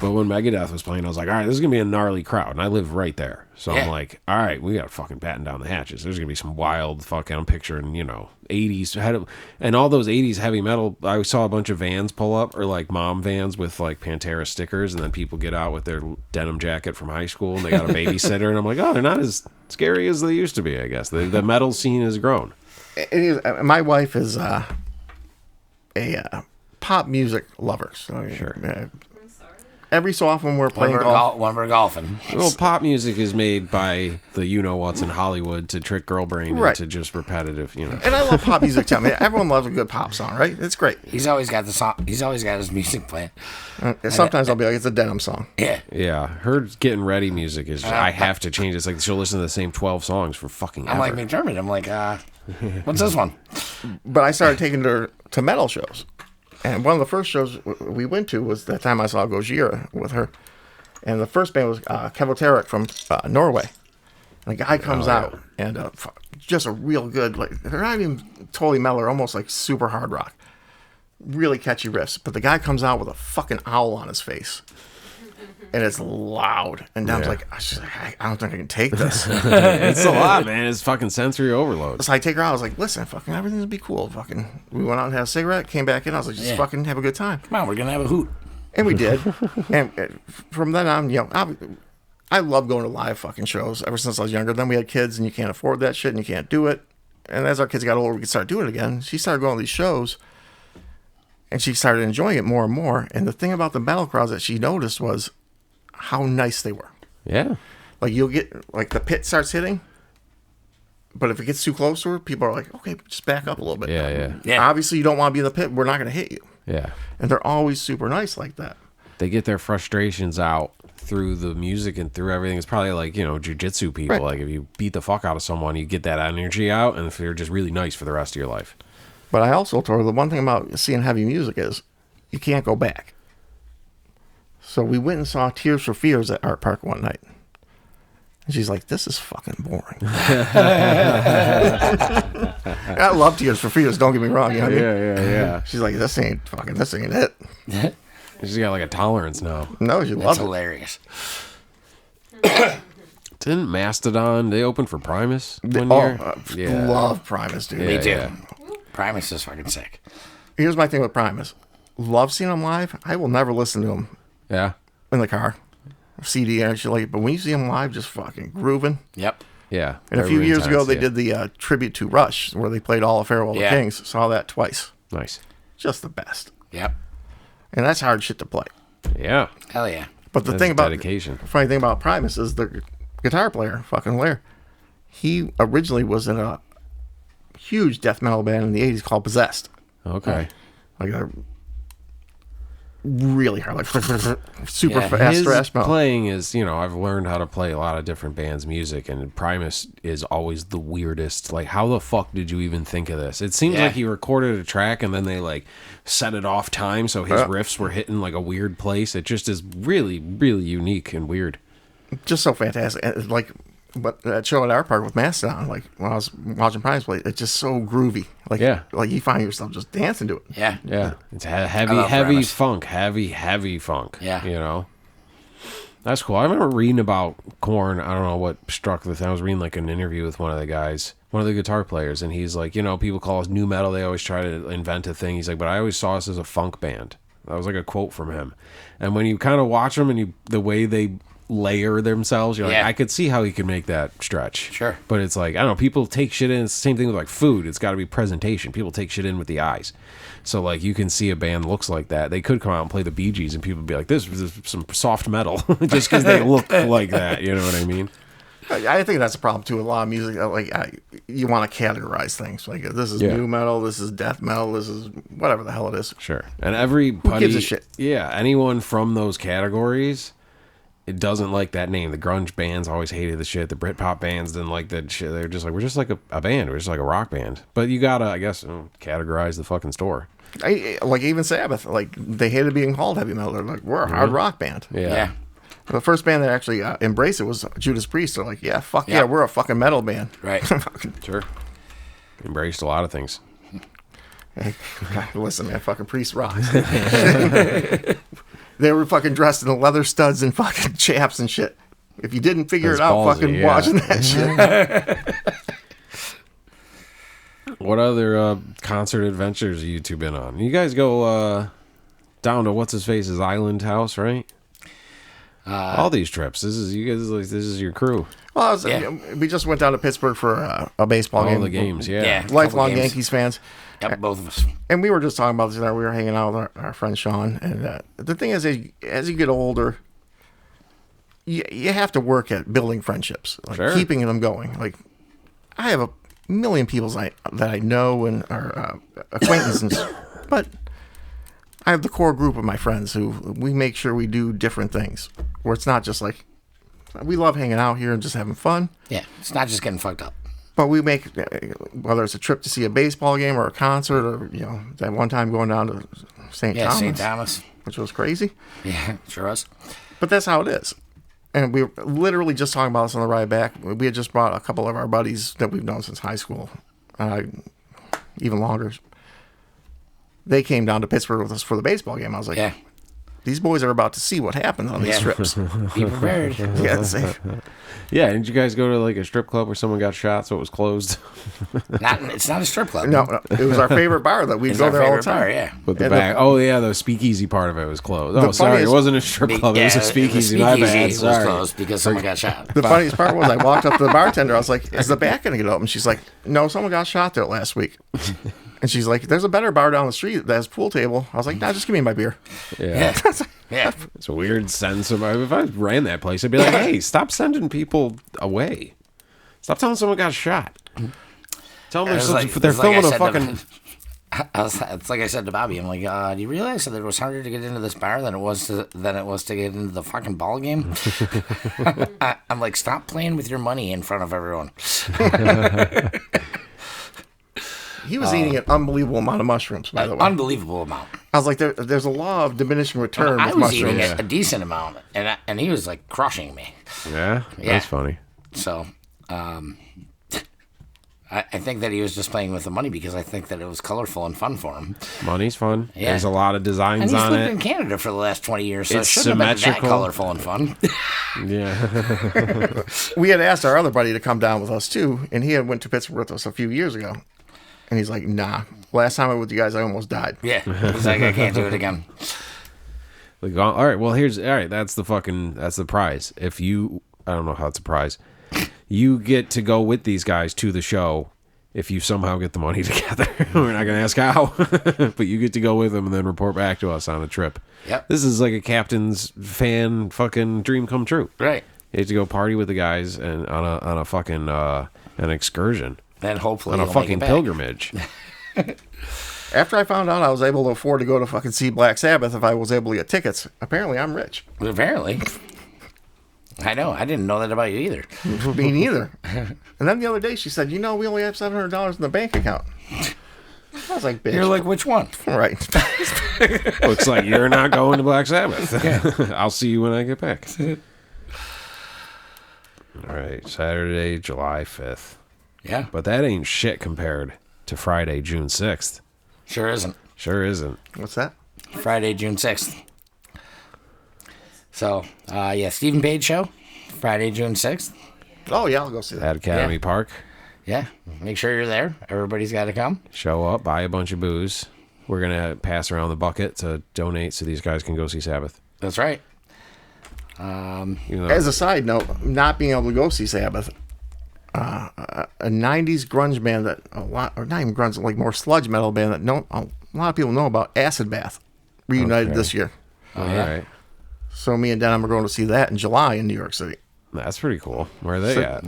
But when Megadeth was playing, I was like, all right, this is going to be a gnarly crowd. And I live right there. So I'm Yeah. like, all right, we got to fucking batten down the hatches. There's going to be some wild fucking, I'm picturing, 80s. And all those 80s heavy metal, I saw a bunch of vans pull up, or like mom vans with like Pantera stickers. And then people get out with their denim jacket from high school and they got a babysitter. And I'm like, oh, they're not as scary as they used to be, I guess. The metal scene has grown. It is, my wife is a pop music lover. So Sure. I'm sorry. Every so often we're playing When golf. we're golfing. Well, pop music is made by the you-know-what's in Hollywood to trick girl brain Right. into just repetitive, And I love pop music too. I mean, everyone loves a good pop song, right? It's great. He's always got the song. He's always got his music playing. Sometimes I'll be like, it's a denim song. Yeah. Yeah, her getting ready music is. I have to change. It's like she'll listen to the same 12 songs for fucking I'm ever. like McDermott. I'm like, what's this one? But I started taking her to metal shows. And one of the first shows we went to was the time I saw Gojira with her. And the first band was Kevoteric from Norway. And the guy comes out and just a real good, like, they're not even totally metal, they're almost like super hard rock. Really catchy riffs. But the guy comes out with a fucking owl on his face. And it's loud. And I was Yeah. like, I don't think I can take this. It's a lot, man. It's fucking sensory overload. So I take her out. I was like, listen, fucking everything's gonna be cool. Fucking, we went out and had a cigarette, came back in. I was like, just Yeah. fucking have a good time. Come on, we're gonna have a hoot. And we did. and from then on, I love going to live fucking shows ever since I was younger. Then we had kids and you can't afford that shit and you can't do it. And as our kids got older, we could start doing it again. She started going to these shows and she started enjoying it more and more. And the thing about the metal crowds that she noticed was how nice they were. Yeah. Like you'll get, like the pit starts hitting, but if it gets too close to her, people are like, okay, just back up a little bit. Yeah. Yeah. Obviously, you don't want to be in the pit. We're not going to hit you. Yeah. And they're always super nice like that. They get their frustrations out through the music and through everything. It's probably like, jujitsu people. Right. Like if you beat the fuck out of someone, you get that energy out, and if they're just really nice for the rest of your life. But I also told her the one thing about seeing heavy music is you can't go back. So we went and saw Tears for Fears at Art Park one night. And she's like, this is fucking boring. I love Tears for Fears, don't get me wrong. You know what I mean? Yeah. She's like, this ain't it. She's got like a tolerance now. No, she That's loves it. hilarious. Didn't Mastodon, they opened for Primus one year? Love Primus, dude. Me too. Yeah. Primus is fucking sick. Here's my thing with Primus. Love seeing them live. I will never listen to them Yeah. in the car. CD actually, but when you see them live, just fucking grooving. Yep. Yeah. And a They're few really years ago, intense, they yeah. did the tribute to Rush, where they played all of Farewell to Yeah. Kings. Saw that twice. Nice. Just the best. Yep. And that's hard shit to play. Yeah. Hell yeah. But the That's thing about dedication. the funny thing about Primus is the guitar player, fucking Lair. He originally was in a huge death metal band in the '80s called Possessed. Okay. Like a really hard, like super Yeah. fast His thrash metal. playing is, I've learned how to play a lot of different bands' music, and Primus is always the weirdest. Like, how the fuck did you even think of this? It seems Yeah. like he recorded a track and then they like set it off time, so his riffs were hitting like a weird place. It just is really, really unique and weird. Just so fantastic. And, like But that show at our park with Mastodon, like when I was watching Primus play, it's just so groovy. Like, Yeah. like you find yourself just dancing to it. Yeah. Yeah, it's I love heavy Primus. funk, heavy funk. Yeah. You know, that's cool. I remember reading about Korn. I don't know what struck the thing. I was reading like an interview with one of the guys, one of the guitar players, and he's like, you know, people call us new metal. They always try to invent a thing. He's like, but I always saw us as a funk band. That was like a quote from him. And when you kind of watch them and the way they layer themselves, you're like, Yeah. I could see how he could make that stretch. Sure. But it's like, I don't know, people take shit in. It's the same thing with like food. It's got to be presentation. People take shit in with the eyes. So like you can see a band looks like that. They could come out and play the Bee Gees and people would be like, this is some soft metal just because they look like that. You know what I mean? I think that's a problem too. A lot of music, you want to categorize things. Like this is Yeah. new metal, this is death metal, this is whatever the hell it is. Sure. And everybody gives a shit? Yeah, anyone from those categories, it doesn't like that name. The grunge bands always hated the shit. The Britpop bands didn't like that shit. They're just like, we're just like a band. We're just like a rock band. But you gotta, I guess, categorize the fucking store. Like even Sabbath, like they hated being called heavy metal. They're like, we're a hard rock band. Yeah. The first band that actually embraced it was Judas Priest. They're like, yeah, fuck yeah, Yeah. we're a fucking metal band. Right. Sure. Embraced a lot of things. Listen, man, fucking Priest rocks. They were fucking dressed in leather studs and fucking chaps and shit. If you didn't figure That's it out, ballsy, fucking yeah. watching that shit. What other concert adventures have you two been on? You guys go down to what's his face's island house, right? All these trips. This is you guys. Like this is your crew. Well, Yeah. we just went down to Pittsburgh for a baseball All game. the games. Yeah. Yeah. Lifelong Couple games. Yankees fans. Yep, both of us. And we were just talking about this. We were hanging out with our friend Sean. And the thing is, as you get older, you have to work at building friendships, like Sure. keeping them going. Like I have a million people that I know and are acquaintances, but I have the core group of my friends who we make sure we do different things. Where it's not just like we love hanging out here and just having fun. Yeah, it's not just getting fucked up. But we make, whether it's a trip to see a baseball game or a concert, or that one time going down to St. Yeah, Thomas, St. Thomas. which was crazy. Yeah, sure was. But that's how it is. And we were literally just talking about this on the ride back. We had just brought a couple of our buddies that we've known since high school, even longer. They came down to Pittsburgh with us for the baseball game. I was like, Yeah. these boys are about to see what happens on these Yeah. trips. Be prepared. Yeah, it's- Yeah. Didn't you guys go to like a strip club where someone got shot, so it was closed? It's not a strip club. no, it was our favorite bar that we'd It's go our there all the favorite time. bar, yeah. With the And back. Oh yeah, the speakeasy part of it was closed. Oh, The sorry, it funniest- wasn't a strip club. It was a speakeasy. The My speakeasy bad. was Sorry. closed because someone got shot. The funniest part was I walked up to the bartender. I was like, "Is the back gonna get open?" She's like, "No, someone got shot there last week." And she's like, "There's a better bar down the street that has a pool table." I was like, "Nah, just give me my beer." Yeah. Yeah. It's a weird sense of. If I ran that place, I'd be like, "Hey, stop sending people away. Stop telling someone got shot. Tell them It's they're like- they're it's like I filming a said fucking." It's like I said to Bobby. I'm like, do you realize that it was harder to get into this bar than it was to get into the fucking ball game? I'm like, stop playing with your money in front of everyone. He was eating an unbelievable amount of mushrooms, by the way. Unbelievable amount. I was like, there's a law of diminishing return I with was eating mushrooms. a decent amount, and he was like crushing me. Yeah, Yeah. that's funny. So, I think that he was just playing with the money because I think that it was colorful and fun for him. Money's fun. Yeah. There's a lot of And designs he's on lived in it. Canada for the last 20 years, so It's it shouldn't have been that symmetrical. colorful and fun. Yeah. We had asked our other buddy to come down with us too, and he had went to Pittsburgh with us a few years ago. And he's like, "Nah, last time I was with you guys, I almost died." Yeah, he's like, I can't do it again. Like, all right, well, that's the prize. If you, I don't know how it's a prize. You get to go with these guys to the show if you somehow get the money together. We're not going to ask how, but you get to go with them and then report back to us on a trip. Yep. This is like a captain's fan fucking dream come true. Right. You have to go party with the guys and on a fucking an excursion, Then hopefully on a he'll make fucking it back. pilgrimage. After I found out I was able to afford to go to fucking see Black Sabbath if I was able to get tickets, apparently I'm rich. Apparently. I know. I didn't know that about you either. Me neither. And then the other day she said, "We only have $700 in the bank account." I was like, "Bitch." You're like, which one? right. Looks like you're not going to Black Sabbath. I'll see you when I get back. All right, Saturday, July 5th. Yeah, But that ain't shit compared to Friday, June 6th. sure isn't. Sure isn't. What's that? Friday, June 6th. So, yeah, Stephen Page show, Friday, June 6th. Oh yeah, I'll go see that. At Academy Yeah. Park. Yeah, make sure you're there. Everybody's got to come. Show up, buy a bunch of booze. We're going to pass around the bucket to donate so these guys can go see Sabbath. That's right. Even though- As a side note, not being able to go see Sabbath, a '90s grunge band that a lot, or not even grunge, like more sludge metal band that a lot of people know about, Acid Bath, reunited Okay. this year. all yeah. right. So me and Denim are going to see that in July in New York City. That's pretty cool. Where are they So- at?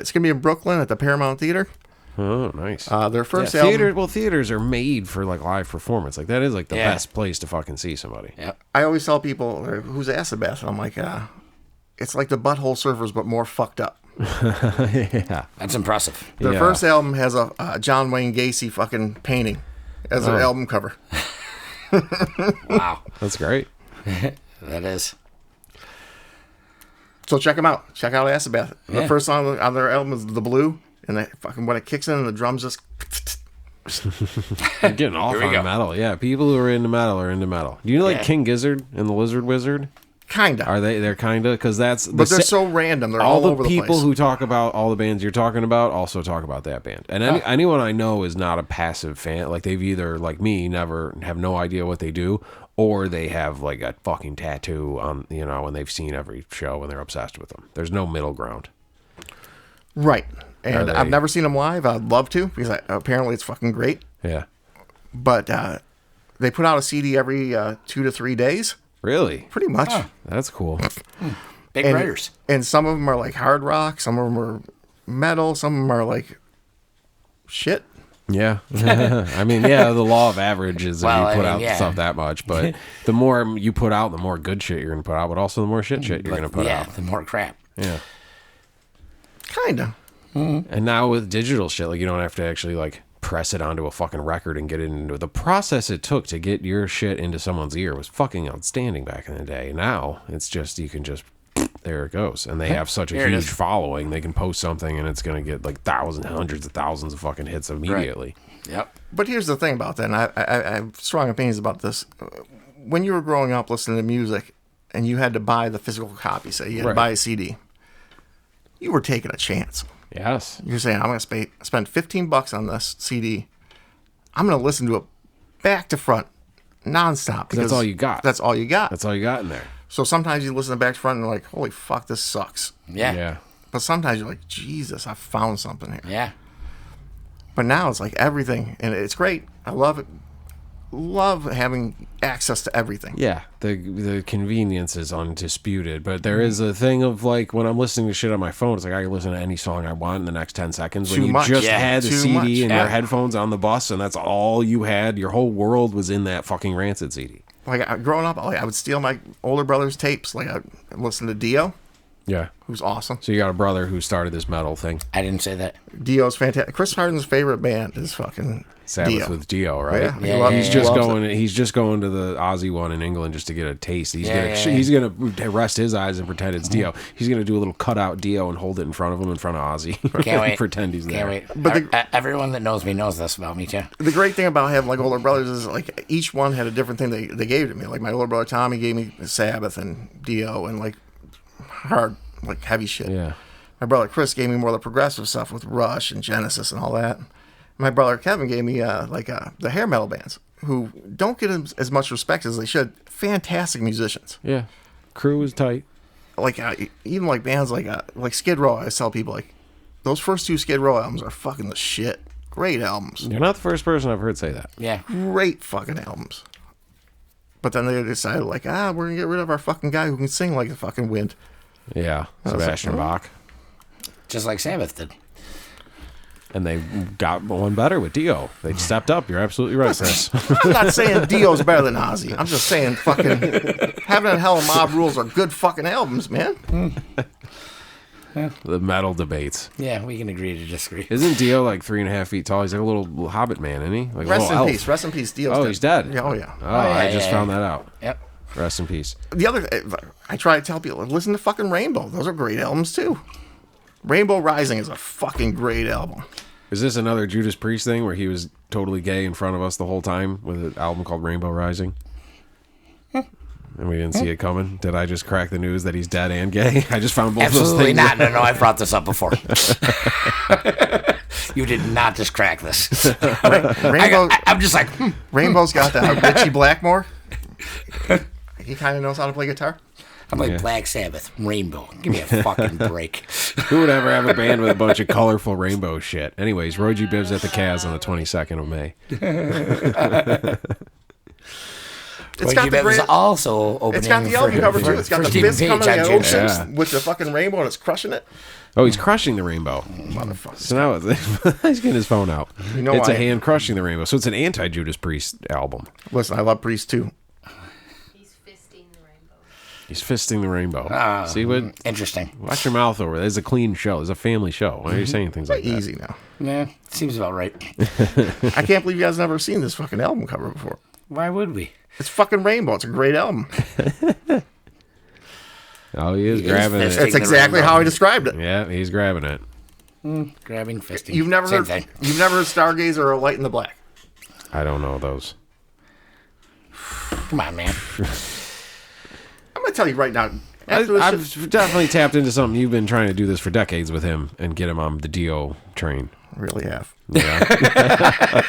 It's gonna be in Brooklyn at the Paramount Theater. Oh, nice. Their first Yeah, album. theaters are made for like live performance. Like that is like the Yeah. best place to fucking see somebody. Yep. I always tell people, "Who's Acid Bath?" And I'm like, it's like the Butthole Surfers, but more fucked up. Yeah. That's impressive. Their Yeah. first album has a John Wayne Gacy fucking painting as an album cover. Wow. That's great. That is. So check them out. Check out Acid Bath. The Yeah. first song on their album is The Blue, and when it kicks in, and the drums just. You're getting off Here we on go. metal. Yeah, people who are into metal are into metal. Do you know like Yeah. King Gizzard and the Lizard Wizard? Kinda. Are they? They're kind of because that's. But they're so random. They're all all the over the people place. who talk about all the bands you're talking about also talk about that band. And anyone I know is not a passive fan. Like they've either, like me, never have no idea what they do, or they have like a fucking tattoo on, and they've seen every show and they're obsessed with them. There's no middle ground. Right. And Are I've they- never seen them live. I'd love to because apparently it's fucking great. Yeah. But they put out a CD every 2 to 3 days, Really? pretty much. That's cool. Big And, writers. and some of them are like hard rock, some of them are metal, some of them are like shit. Yeah. I mean, yeah, the law of averages Well, if I you put mean, out yeah. stuff that much. But the more you put out, the more good shit you're going to put out, but also the more shit you're going to put yeah, out. the more crap. Yeah. Kinda. And now with digital shit, like you don't have to actually like press it onto a fucking record and get it into it. The process it took to get your shit into someone's ear was fucking outstanding back in the day. Now it's just you can just there it goes, and they have such a Here it huge is. following. They can post something and it's gonna get like thousands, hundreds of thousands of fucking hits immediately. Yep. But here's the thing about that, and I have strong opinions about this. When you were growing up listening to music and you had to buy the physical copy, say you had to Right. buy a CD, you were taking a chance. Yes. You're saying, I'm going to spend $15 on this CD. I'm going to listen to it back to front, nonstop. That's all you got. That's all you got. That's all you got in there. So sometimes you listen to back to front and you're like, holy fuck, this sucks. Yeah. Yeah. But sometimes you're like, Jesus, I found something here. Yeah. But now it's like everything, and it's great. I love it. Love having access to everything. Yeah, the convenience is undisputed, but there is a thing of like when I'm listening to shit on my phone, it's like I can listen to any song I want in the next 10 seconds. When Too you much. just Yeah, had the too CD much. and Yeah. your headphones on the bus, and that's all you had. Your whole world was in that fucking Rancid CD. Like growing up, I would steal my older brother's tapes. Like I'd listen to Dio, Yeah. who's awesome. So you got a brother who started this metal thing, I didn't say that. Dio's fantastic. Chris Hardin's favorite band is fucking Sabbath Dio. with Dio, right? Yeah, Yeah, loves- yeah, He's yeah. just loves going. it. He's just going to the Aussie one in England just to get a taste. He's Yeah, gonna. yeah, yeah. He's gonna rest his eyes and pretend it's Dio. He's gonna do a little cutout Dio and hold it in front of him in front of Ozzy. Can't wait. pretend he's there. Can't wait. But Everyone that knows me knows this about me too. The great thing about having like older brothers is like each one had a different thing they gave to me. Like my older brother Tommy gave me Sabbath and Dio and like hard, like heavy shit. Yeah. My brother Chris gave me more of the progressive stuff with Rush and Genesis and all that. My brother Kevin gave me the hair metal bands who don't get as much respect as they should. Fantastic musicians. Yeah. Crew is tight. Like even like bands like Skid Row. I always tell people like those first two Skid Row albums are fucking the shit. Great albums. You're not the first person I've heard say that. Yeah. Great fucking albums. But then they decided like we're gonna get rid of our fucking guy who can sing like the fucking wind. Yeah. was Sebastian like, Bach. Just like Sabbath did. And they got one better with Dio. They stepped up. You're absolutely right, Chris. I'm not saying Dio's better than Ozzy. I'm just saying fucking Heaven and Hell and Mob Rules are good fucking albums, man. The metal debates. Yeah, we can agree to disagree. Isn't Dio like 3.5 feet tall? He's like a little hobbit man, isn't he? Like a Rest little in elf. peace. Rest in peace. Dio's Oh, dead. he's dead. Yeah, oh yeah. Oh, I yeah, just yeah, found yeah. that out. Yep. Rest in peace. The other, I try to tell people, listen to fucking Rainbow. Those are great albums too. Rainbow Rising is a fucking great album. Is this another Judas Priest thing where he was totally gay in front of us the whole time with an album called Rainbow Rising? And we didn't see it coming? Did I just crack the news that he's dead and gay? I just found both Absolutely those things. not. No, I've brought this up before. You did not just crack this. Rainbow, I'm just like, Rainbow's got that. Richie Blackmore. He kind of knows how to play guitar. I'm like Yeah. Black Sabbath, Rainbow. Give me a fucking break. Who would ever have a band with a bunch of colorful rainbow shit? Anyways, Roy G. Bibbs at the Kaz on the 22nd of May. It's got the was great. also opening. It's got the album cover too. It's got the Stephen fist Page coming on out June of sixth. the oceans with the fucking rainbow and it's crushing it. Oh, he's crushing the rainbow. Motherfucker. So now he's getting his phone out. You know it's why? a hand crushing the rainbow. So it's an anti-Judas Priest album. Listen, I love Priest too. He's fisting the rainbow. He's fisting the rainbow. See what? Interesting. Watch your mouth over there. It's a clean show. It's a family show. Why are you saying things like that? Easy now. Yeah, seems about right. I can't believe you guys never seen this fucking album cover before. Why would we? It's fucking Rainbow. It's a great album. Oh, he is He is grabbing fisting. it. It's exactly how I described it. Yeah, he's grabbing it. Grabbing, fisting. You've never Same heard. thing. You've never heard Stargazer or A Light in the Black. I don't know those. Come on, man. I'm gonna tell you right now. After this shit- I've definitely tapped into something. You've been trying to do this for decades with him and get him on the Dio train. really have. Yeah.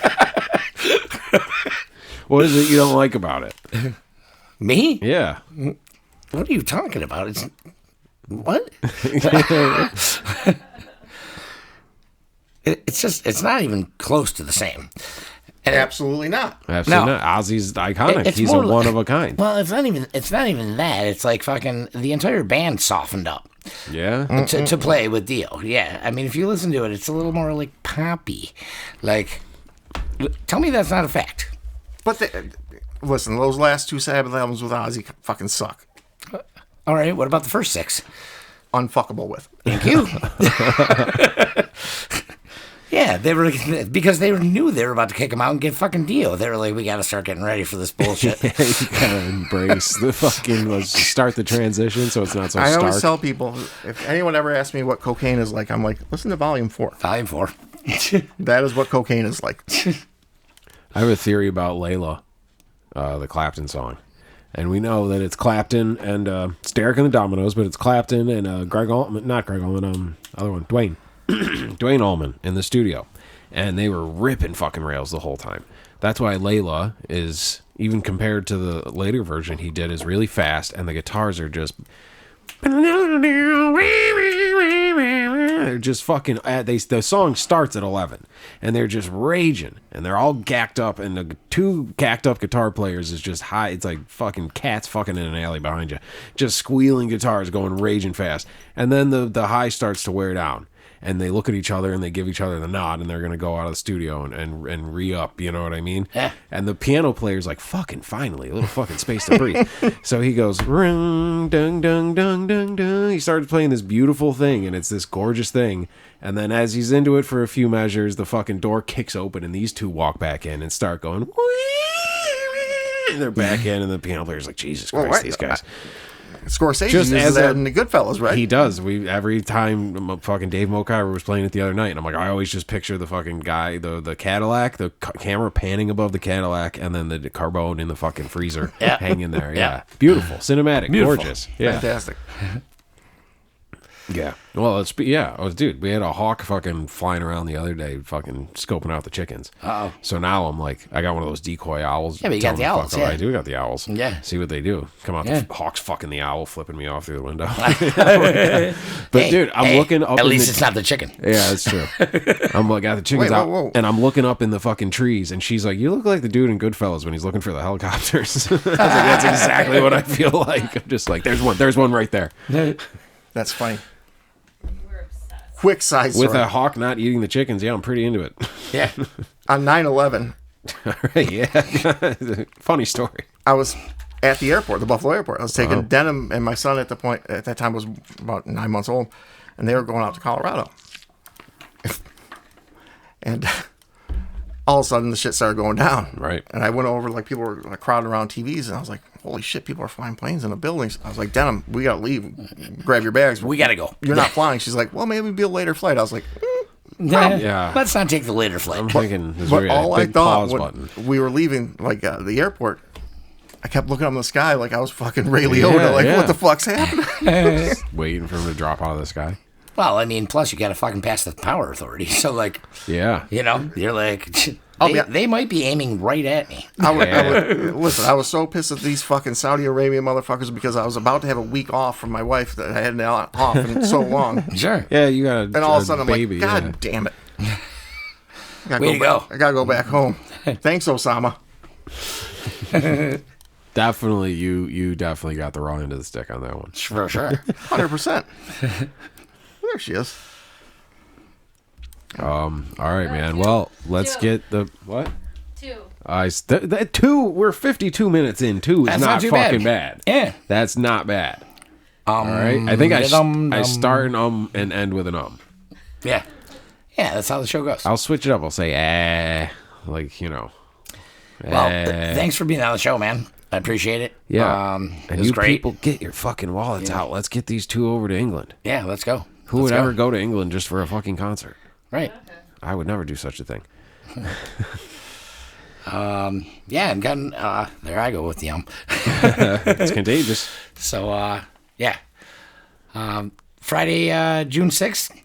What is it you don't like about it? Me? Yeah. What are you talking about? It's what? It's just. It's not even close to the same. And Absolutely not. Absolutely No. not. Ozzy's iconic. It's He's a more like- one of a kind. Well, it's not even. It's not even that. It's like fucking the entire band softened up Yeah. to play with Dio. Yeah, I mean, if you listen to it, it's a little more like poppy. Like, tell me that's not a fact. But listen, those last two Sabbath albums with Ozzy fucking suck. All right, what about the first six? Unfuckable with. Thank you. Yeah, they were because they knew they were about to kick him out and get fucking Dio. They were like, we got to start getting ready for this bullshit. You gotta embrace the fucking, let's start the transition so it's not so I stark. always tell people, if anyone ever asks me what cocaine is like, I'm like, listen to Volume 4. Volume 4. That is what cocaine is like. I have a theory about Layla, the Clapton song. And we know that it's Clapton and it's Derek and the Dominoes, but it's Clapton and Greg Allman, not Greg Allman, other one, Dwayne. Dwayne Allman in the studio. And they were ripping fucking rails the whole time. That's why Layla is, even compared to the later version he did, is really fast, and the guitars are just... They're just fucking... the song starts at 11, and they're just raging, and they're all gacked up, and the two gacked up guitar players is just high. It's like fucking cats fucking in an alley behind you. Just squealing guitars going raging fast. And then the high starts to wear down. And they look at each other and they give each other the nod, and they're going to go out of the studio and re-up, you know what I mean? Yeah. And the piano player's like, fucking finally, a little fucking space to breathe. So he goes, ring, dung, dung, dung, dung, dung. He starts playing this beautiful thing, and it's this gorgeous thing. And then as he's into it for a few measures, the fucking door kicks open, and these two walk back in and start going, wee, and they're back in, and the piano player's like, Jesus Christ, what? these guys. Scorsese Just uses as that a- in the Goodfellas, right? He does. Every time fucking Dave Mokirer was playing it the other night, and I'm like, I always just picture the fucking guy, the Cadillac, the camera panning above the Cadillac, and then the carbone in the fucking freezer Yeah. hanging there. Yeah. Yeah. Beautiful, cinematic, Beautiful. gorgeous. Yeah, Fantastic. yeah. Well, dude, we had a hawk fucking flying around the other day, fucking scoping out the chickens. Uh-oh. So now I'm like, I got one of those decoy owls. Yeah, but you got telling the me to owls, fuck off. yeah. I do got the owls. Yeah. See what they do. Come out, Yeah. the hawk's fucking the owl, flipping me off through the window. But Hey, dude, I'm hey, looking up. At in least the- it's not the chicken. Yeah, that's true. I'm like, got the chickens Wait, out, whoa, whoa. and I'm looking up in the fucking trees, and she's like, "You look like the dude in Goodfellas when he's looking for the helicopters." I was like, that's exactly what I feel like. I'm just like, there's one right there, That's funny. We're obsessed. Quick side with story. a hawk not eating the chickens. Yeah, I'm pretty into it. Yeah. On 9/11, All right, yeah, funny story. I was at the airport, the Buffalo airport. I was taking Denham and my son at that time was about 9 months old, and they were going out to Colorado. And all of a sudden the shit started going down. Right. And I went over, like, people were like crowding around TVs, and I was like, holy shit, people are flying planes in the buildings. I was like, Denim, we gotta leave. Grab your bags. We gotta go. You're not flying. She's like, well, maybe it'll be a later flight. I was like, Yeah. Let's not take the later flight. I'm thinking there's but really all a I big thought pause when button. we were leaving, like, the airport, I kept looking up in the sky like I was fucking Ray Liotta. Yeah, yeah. What the fuck's happening? Just waiting for him to drop out of the sky. Well, I mean, plus you gotta fucking pass the power authority. So, like, Yeah. you know, you're like, be- they might be aiming right at me. Listen, I was so pissed at these fucking Saudi Arabian motherfuckers because I was about to have a week off from my wife that I hadn't had off in so long. Sure. Yeah, you got a And all of a sudden, I'm baby, like, God yeah. damn it. I Way to go. I gotta go back home. Thanks, Osama. Definitely, you definitely got the wrong end of the stick on that one. For sure. 100%. There she is. All right, man. Well, let's Two. get the what? 2. That 2. We're 52 minutes in. 2 is That's not not too fucking bad. Yeah. That's not bad. All right. I think I dum. start an and end with an Yeah. Yeah, that's how the show goes. I'll switch it up. I'll say like, you know. Well, thanks for being on the show, man. I appreciate it. Yeah. It And was you great. people get your fucking wallets out. Let's get these 2 over to England. Yeah, let's go. Who would ever go to England just for a fucking concert? Right. I would never do such a thing. Yeah, and gotten, there I go with the It's contagious. So, yeah. Friday, June 6th,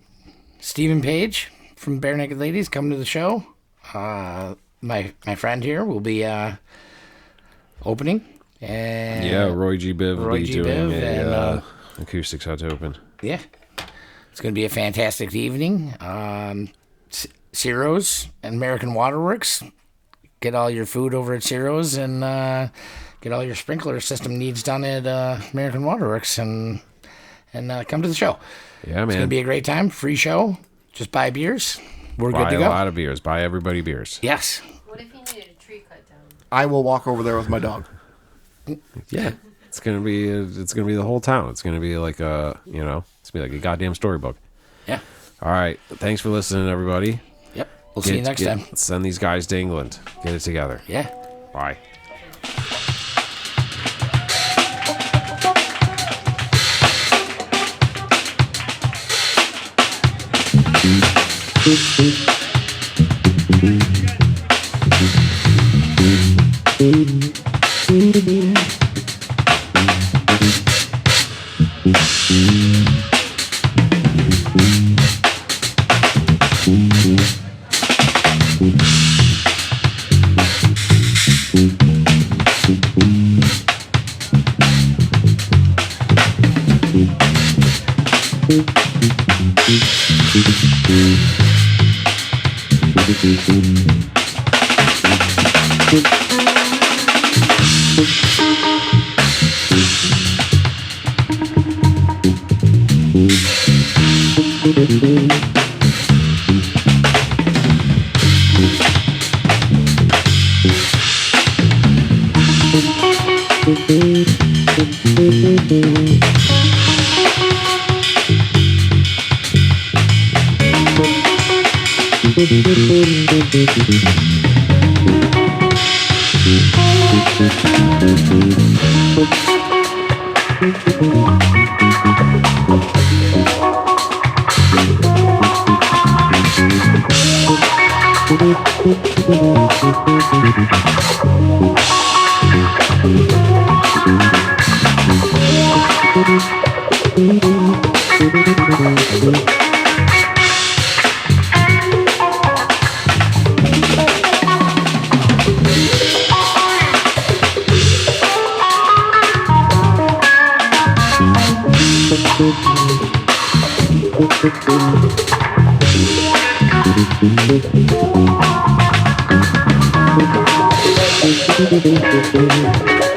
Stephen Page from Bare Naked Ladies coming to the show. My friend here will be opening. And Yeah, Roy G. Biv will Roy be G. doing Biv a and, acoustic set to open. Yeah. It's going to be a fantastic evening. Ciro's and American Waterworks. Get all your food over at Ciro's and get all your sprinkler system needs done at American Waterworks and come to the show. Yeah, It's going man. to be a great time. Free show. Just buy beers. We're Buy good to a go. lot of beers. Buy everybody beers. Yes. What if you needed a tree cut down? I will walk over there with my dog. Yeah. It's gonna be the whole town. It's gonna be like it's gonna be like a goddamn storybook. Yeah. All right. Thanks for listening, everybody. Yep. We'll see you next time. Send these guys to England. Get it together. Yeah. Bye. Thank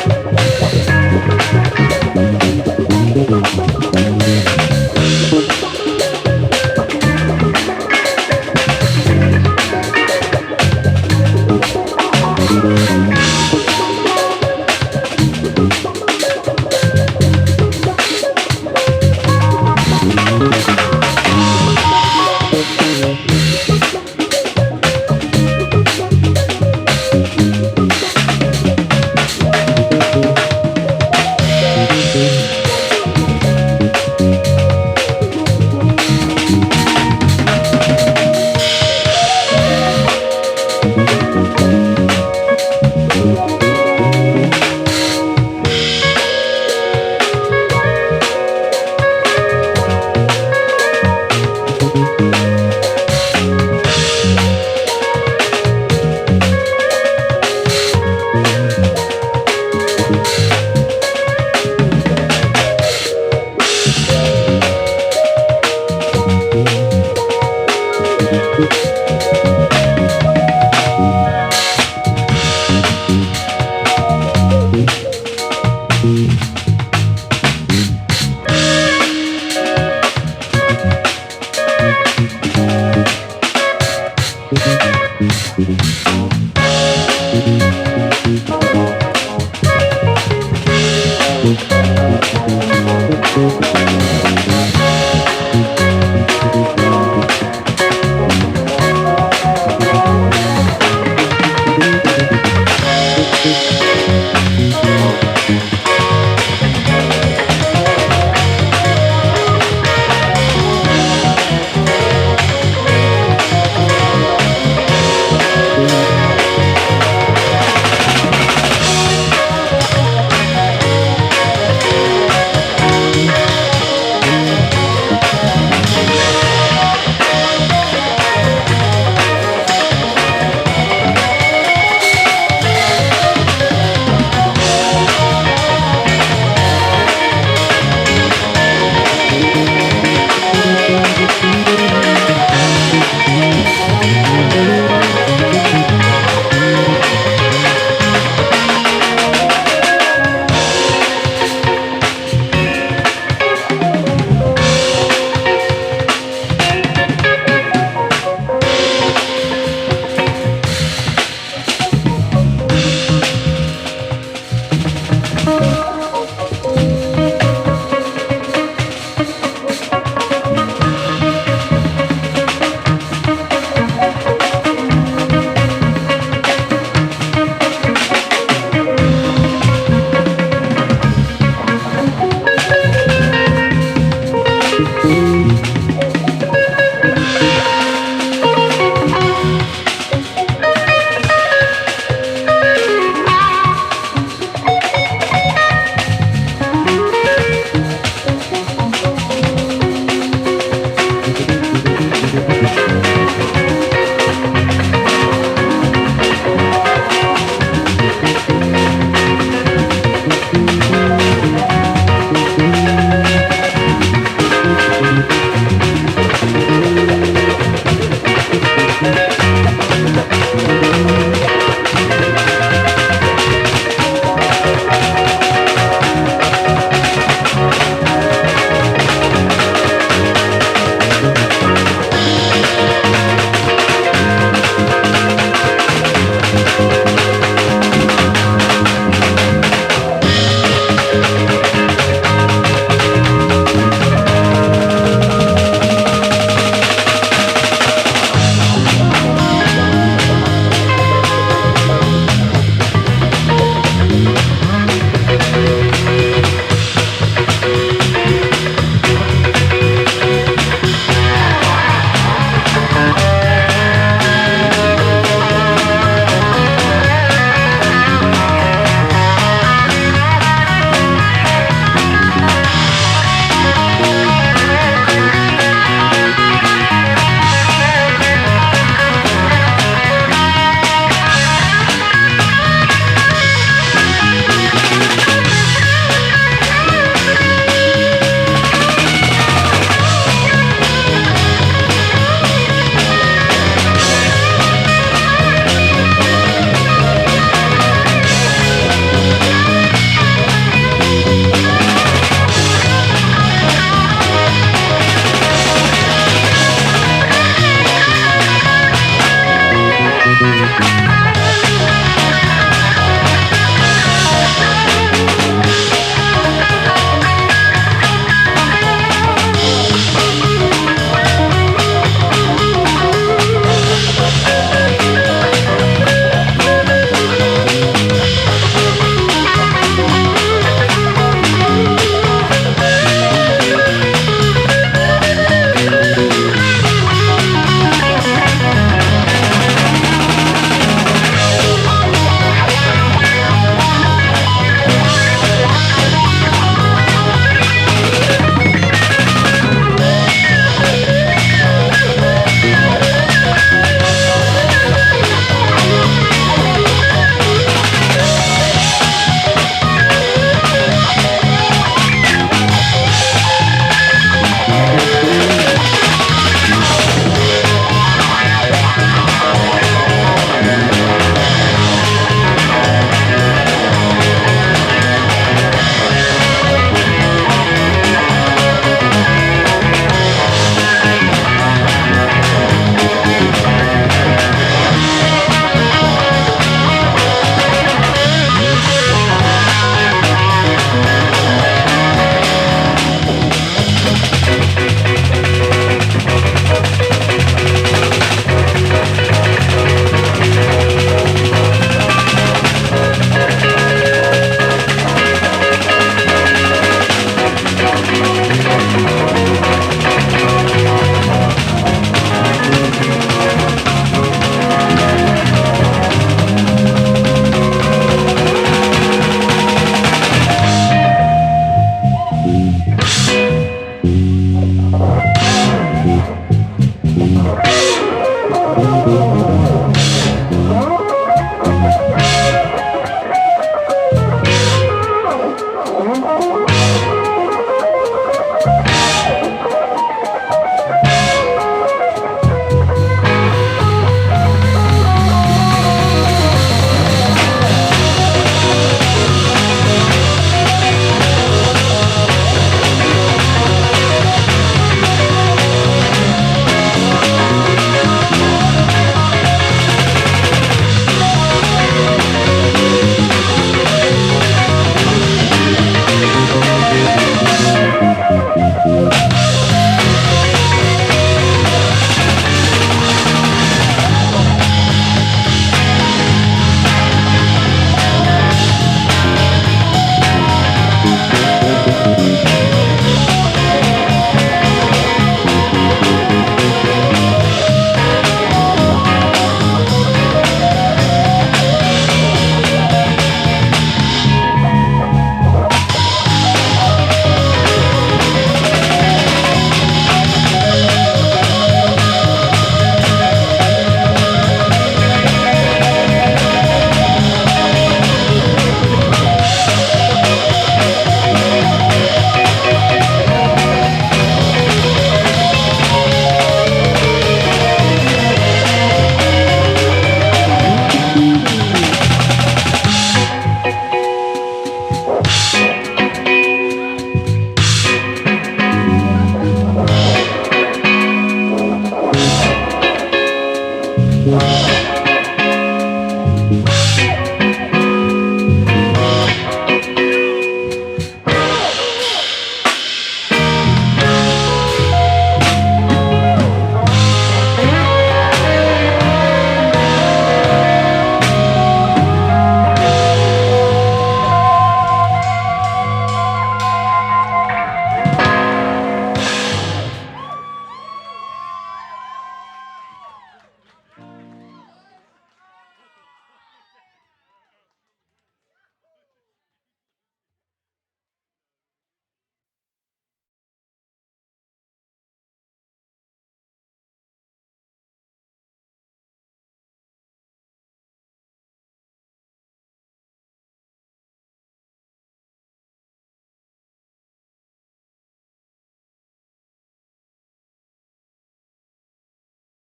you.